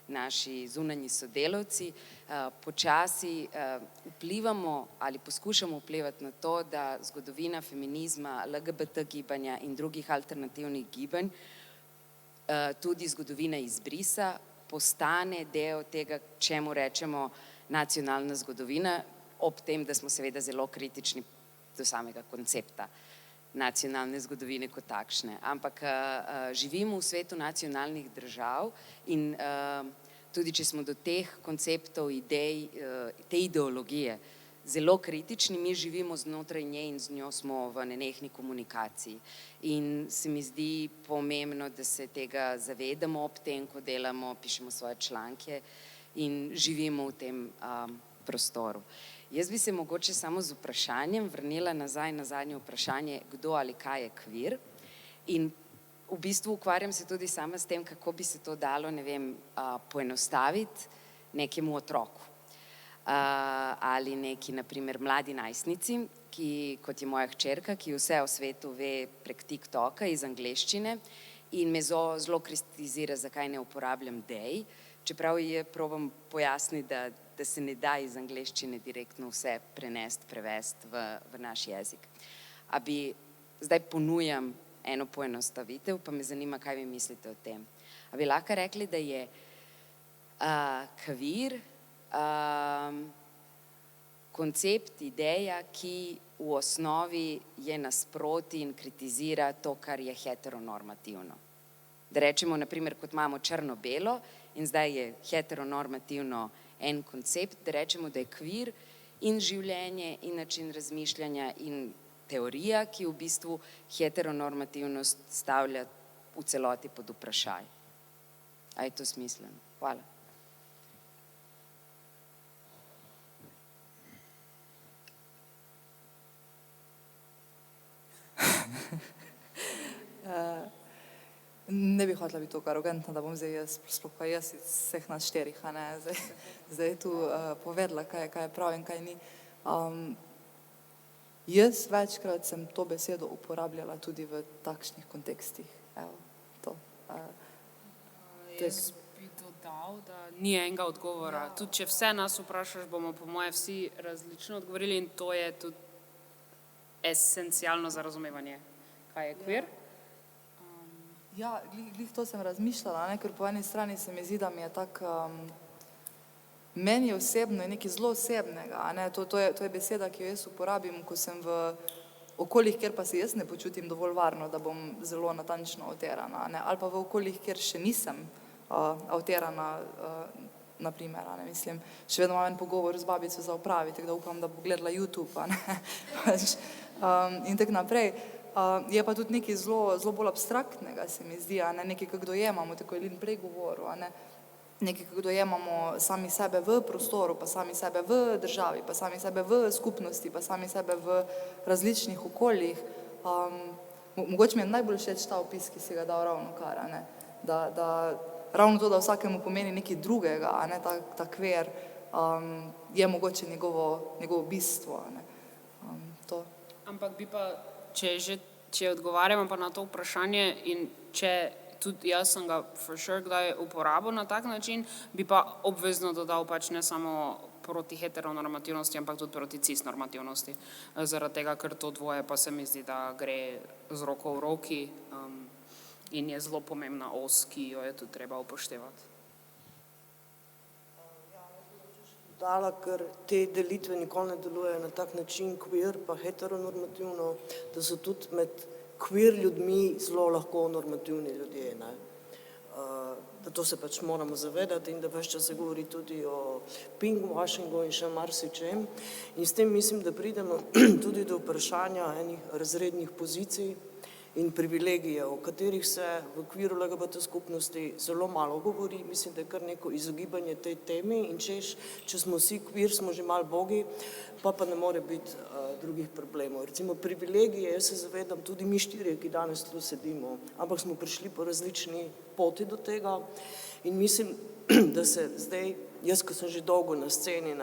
naši zunanji sodelavci, počasi vplivamo ali poskušamo vplivati na to, da zgodovina feminizma, LGBT gibanja in drugih alternativnih gibanj, tudi zgodovina izbrisa, postane del tega, čemu rečemo nacionalna zgodovina, ob tem, da smo seveda zelo kritični do samega koncepta nacionalne zgodovine kot takšne. Ampak živimo v svetu nacionalnih držav in tudi, če smo do teh konceptov, idej, te ideologije zelo kritični, mi živimo znotraj nje in z njo smo v nenehni komunikaciji. In se mi zdi pomembno, da se tega zavedamo ob tem, ko delamo, pišemo svoje članke in živimo v tem prostoru. Jaz bi se mogoče samo z vprašanjem vrnila nazaj na zadnje vprašanje, kdo ali kaj je kvir. In v bistvu ukvarjam se tudi sama s tem, kako bi se to dalo, poenostaviti nekemu otroku. Ali neki, naprimer, mladi najstnici, ki, kot je moja hčerka, ki vse o svetu ve prek TikToka iz angleščine in me zelo kritizira, zakaj ne uporabljam they, čeprav je probam pojasniti, da se ne da iz angleščine direktno vse prenesti, prevesti v naš jezik. A bi zdaj ponujam eno poenostavitev, pa me zanima, kaj vi mislite o tem. A bi lahko rekli, da je kvir koncept, ideja, ki v osnovi je nasproti in kritizira to, kar je heteronormativno. Da rečemo, naprimer, kot imamo črno-belo in zdaj je heteronormativno en koncept, da rečemo, da je kvir in življenje in način razmišljanja in teorija, ki v bistvu heteronormativnost stavlja v celoti pod vprašaj. A je to smiselno? Hvala. Ne bi hotela biti tako arogantna, da bom zdaj jaz, sploh pa jaz iz vseh nas štirih, zdaj tu povedala, kaj je prav in kaj ni. Jaz večkrat sem to besedo uporabljala tudi v takšnih kontekstih. Evo, to. Jaz bi dodal, da ni enega odgovora. Tudi če vse nas vprašaš, bomo po moje vsi različno odgovorili in to je tudi esencialno za razumevanje, kaj je kvir. Ja, glih to sem razmišljala, ker po eni strani se mi zdi, da mi je tako, meni osebno je nekaj zelo osebnega, to je beseda, ki jo jaz uporabim, ko sem v okoljih, kjer pa se jaz ne počutim dovolj varno, da bom zelo natančno avterana, ali pa v okoljih, kjer še nisem avterana, naprimer, mislim, še vedno imam en pogovor z babico za opraviti, da upam, da bo gledala YouTube, in tako naprej. Je pa tudi nekaj zelo bolj abstraktnega, se mi zdi, nekaj, kako dojemamo, tako je Lin prej govoril, nekaj, kako dojemamo sami sebe v prostoru, pa sami sebe v državi, pa sami sebe v skupnosti, pa sami sebe v različnih okoljih. Mogoče mi je najbolj všeč ta opis, ki si ga dal ravno kar, da ravno to, da vsakemu pomeni nekaj drugega, ta kvir, je mogoče njegovo bistvo. To. Ampak bi pa, če odgovarjamo pa na to vprašanje in če tudi jaz sem ga for sure kdaj uporabil na tak način, bi pa obvezno dodal pač ne samo proti heteronormativnosti, ampak tudi proti cisnormativnosti. Zaradi tega, ker to dvoje pa se mi zdi, da gre z roko v roki in je zelo pomembna os, ki jo je tudi treba upoštevati. Dala, ker te delitve nikoli ne delujejo na tak način, queer pa heteronormativno, da so tudi med queer ljudmi zelo lahko normativni ljudje. Da to se pač moramo zavedati in da ves čas se govori tudi o pinkwashingu in še marsičem. In s tem mislim, da pridemo tudi do vprašanja enih razrednih pozicij in privilegijev, o katerih se v okviru LGBT skupnosti zelo malo govori. Mislim, da je kar neko izogibanje tej temi in če smo vsi queer, smo že malo bogi, pa ne more biti drugih problemov. Recimo privilegije, jaz se zavedam, tudi mi štirje, ki danes tu sedimo, ampak smo prišli po različni poti do tega in mislim, da se zdaj, jaz, ko sem že dolgo na sceni,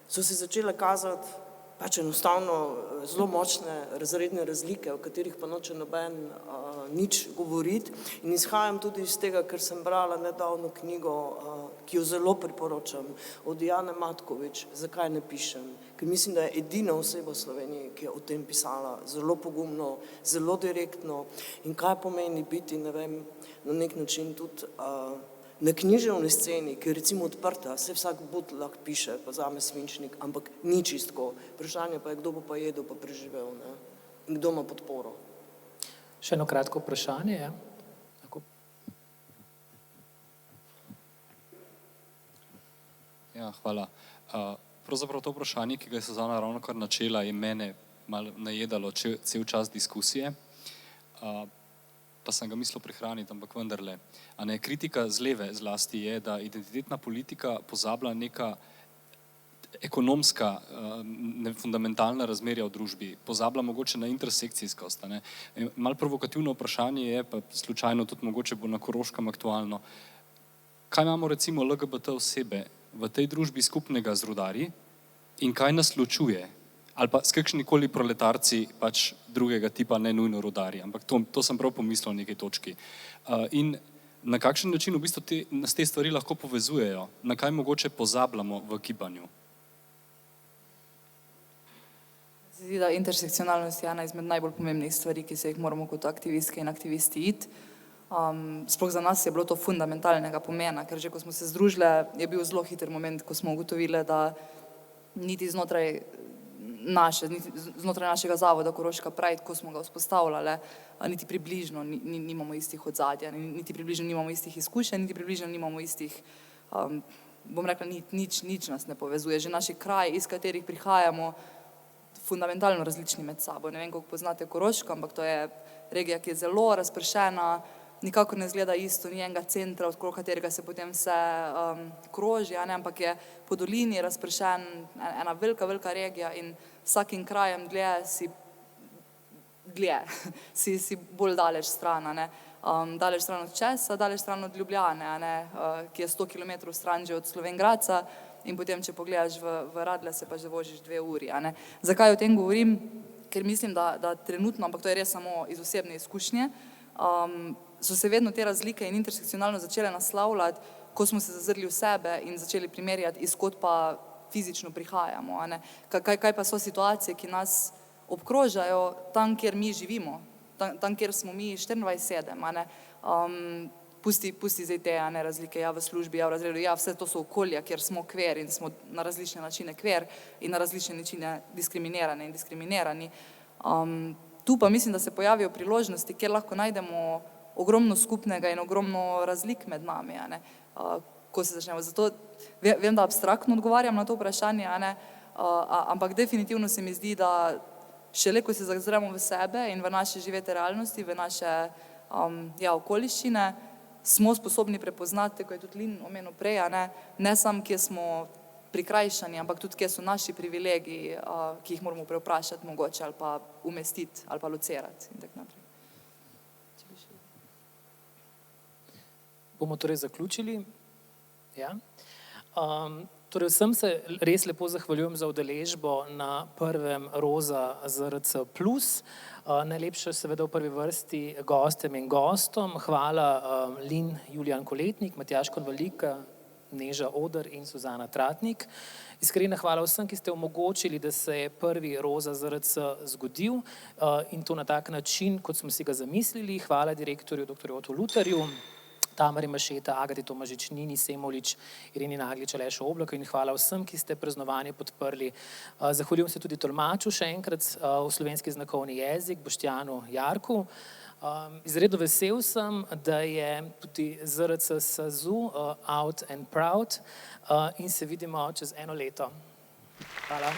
so se začele kazati pač enostavno zelo močne razredne razlike, o katerih pa noče noben nič govoriti. In izhajam tudi iz tega, ker sem brala nedavno knjigo, ki jo zelo priporočam, od Jane Matkovič, Zakaj ne pišem, ker mislim, da je edina oseba v Sloveniji, ki je o tem pisala zelo pogumno, zelo direktno in kaj pomeni biti, ne vem, na nek način tudi na književni sceni, ki je recimo odprta, se vsak bud lahko piše, pa zame svinčnik, ampak ni čistko. Vprašanje pa je, kdo bo pa jedel, pa preživel, in kdo ima podporo. Še eno kratko vprašanje, ja? Ja, hvala. Pravzaprav to vprašanje, ki ga je Suzana ravno kar načela, je mene malo najedalo cel čas diskusije. Pa sem ga mislil prihraniti, ampak vendarle. Kritika z leve zlasti je, da identitetna politika pozablja neka ekonomska, fundamentalna razmerja v družbi, pozablja mogoče na intersekcijskost. Malo provokativno vprašanje je, pa slučajno tudi mogoče bo na Koroškem aktualno, kaj imamo recimo LGBT osebe v tej družbi skupnega z rudarji in kaj nas ločuje? Ali pa s kakšnikoli proletarci pač drugega tipa, ne nujno rudarji, ampak to sem prav pomislil v neki točki. In na kakšen način v bistvu nas te stvari lahko povezujejo, na kaj mogoče pozabljamo v gibanju? Se zdi, da intersekcionalnost je ena izmed najbolj pomembnih stvari, ki se jih moramo kot aktivistke in aktivisti iti. Sploh za nas je bilo to fundamentalnega pomena, ker že ko smo se združile, je bil zelo hiter moment, ko smo ugotovile, da niti znotraj našega zavoda Koroška Pride, ko smo ga vzpostavljale, niti približno nimamo istih odzadja, niti približno nimamo istih izkušenj, niti približno nimamo istih, bom rekla, nič nas ne povezuje. Že naši kraji, iz katerih prihajamo, fundamentalno različni med sabo. Ne vem, koliko poznate Koroško, ampak to je regija, ki je zelo razpršena, nikakor ne izgleda isto, ni enega centra, okoli katerega se potem vse kroži, ampak je po dolini razpršen ena velika regija in vsakim krajem si bolj daleč stran, daleč stran od Česa, daleč stran od Ljubljane, ki je 100 km stran že od Slovenj Gradca in potem, če pogledaš v Radlje, se pa že vožiš 2 uri. Zakaj o tem govorim? Ker mislim, da trenutno, ampak to je res samo iz osebne izkušnje, so se vedno te razlike in intersekcionalno začele naslavljati, ko smo se zazrli v sebe in začeli primerjati, izkot pa fizično prihajamo. Kaj pa so situacije, ki nas obkrožajo tam, kjer mi živimo, tam, kjer smo mi 24/7. Pusti zdaj te razlike, ja v službi, ja v razredu, ja vse to so okolja, kjer smo queer in smo na različne načine queer in na različne načine diskriminirane in diskriminirani. Tu pa mislim, da se pojavijo priložnosti, kjer lahko najdemo ogromno skupnega in ogromno razlik med nami, ko se začnemo. Zato vem, da abstraktno odgovarjam na to vprašanje, ampak definitivno se mi zdi, da šele ko se zazremo v sebe in v naše živete realnosti, v naše okoliščine, smo sposobni prepoznati, ko je tudi Lin omenil prej, ne samo, kje smo prikrajšani, ampak tudi, kje so naši privilegiji, ki jih moramo preoprašati mogoče ali pa umestiti ali pa locirati in tako naprej. Bomo torej zaključili. Ja. Torej vsem se res lepo zahvaljujem za udeležbo na prvem Roza ZRC Plus. Najlepše seveda v prvi vrsti gostem in gostom. Hvala Lin Julijan Koletnik, Matjaž Konvalika, Neža Oder in Suzana Tratnik. Iskrena hvala vsem, ki ste omogočili, da se je prvi Roza ZRC zgodil in to na tak način, kot smo si ga zamislili. Hvala direktorju dr. Otu Lutarju, Tamari Mašeta, Agati Tomažič, Nini Semolič, Ireni Naglič, Alešu Oblaku in hvala vsem, ki ste praznovanje podprli. Zahvaljujem se tudi tolmaču še enkrat v slovenski znakovni jezik, Boštjanu Jarku. Izredno vesel sem, da je tudi ZRC SAZU out and proud in se vidimo čez 1 leto. Hvala.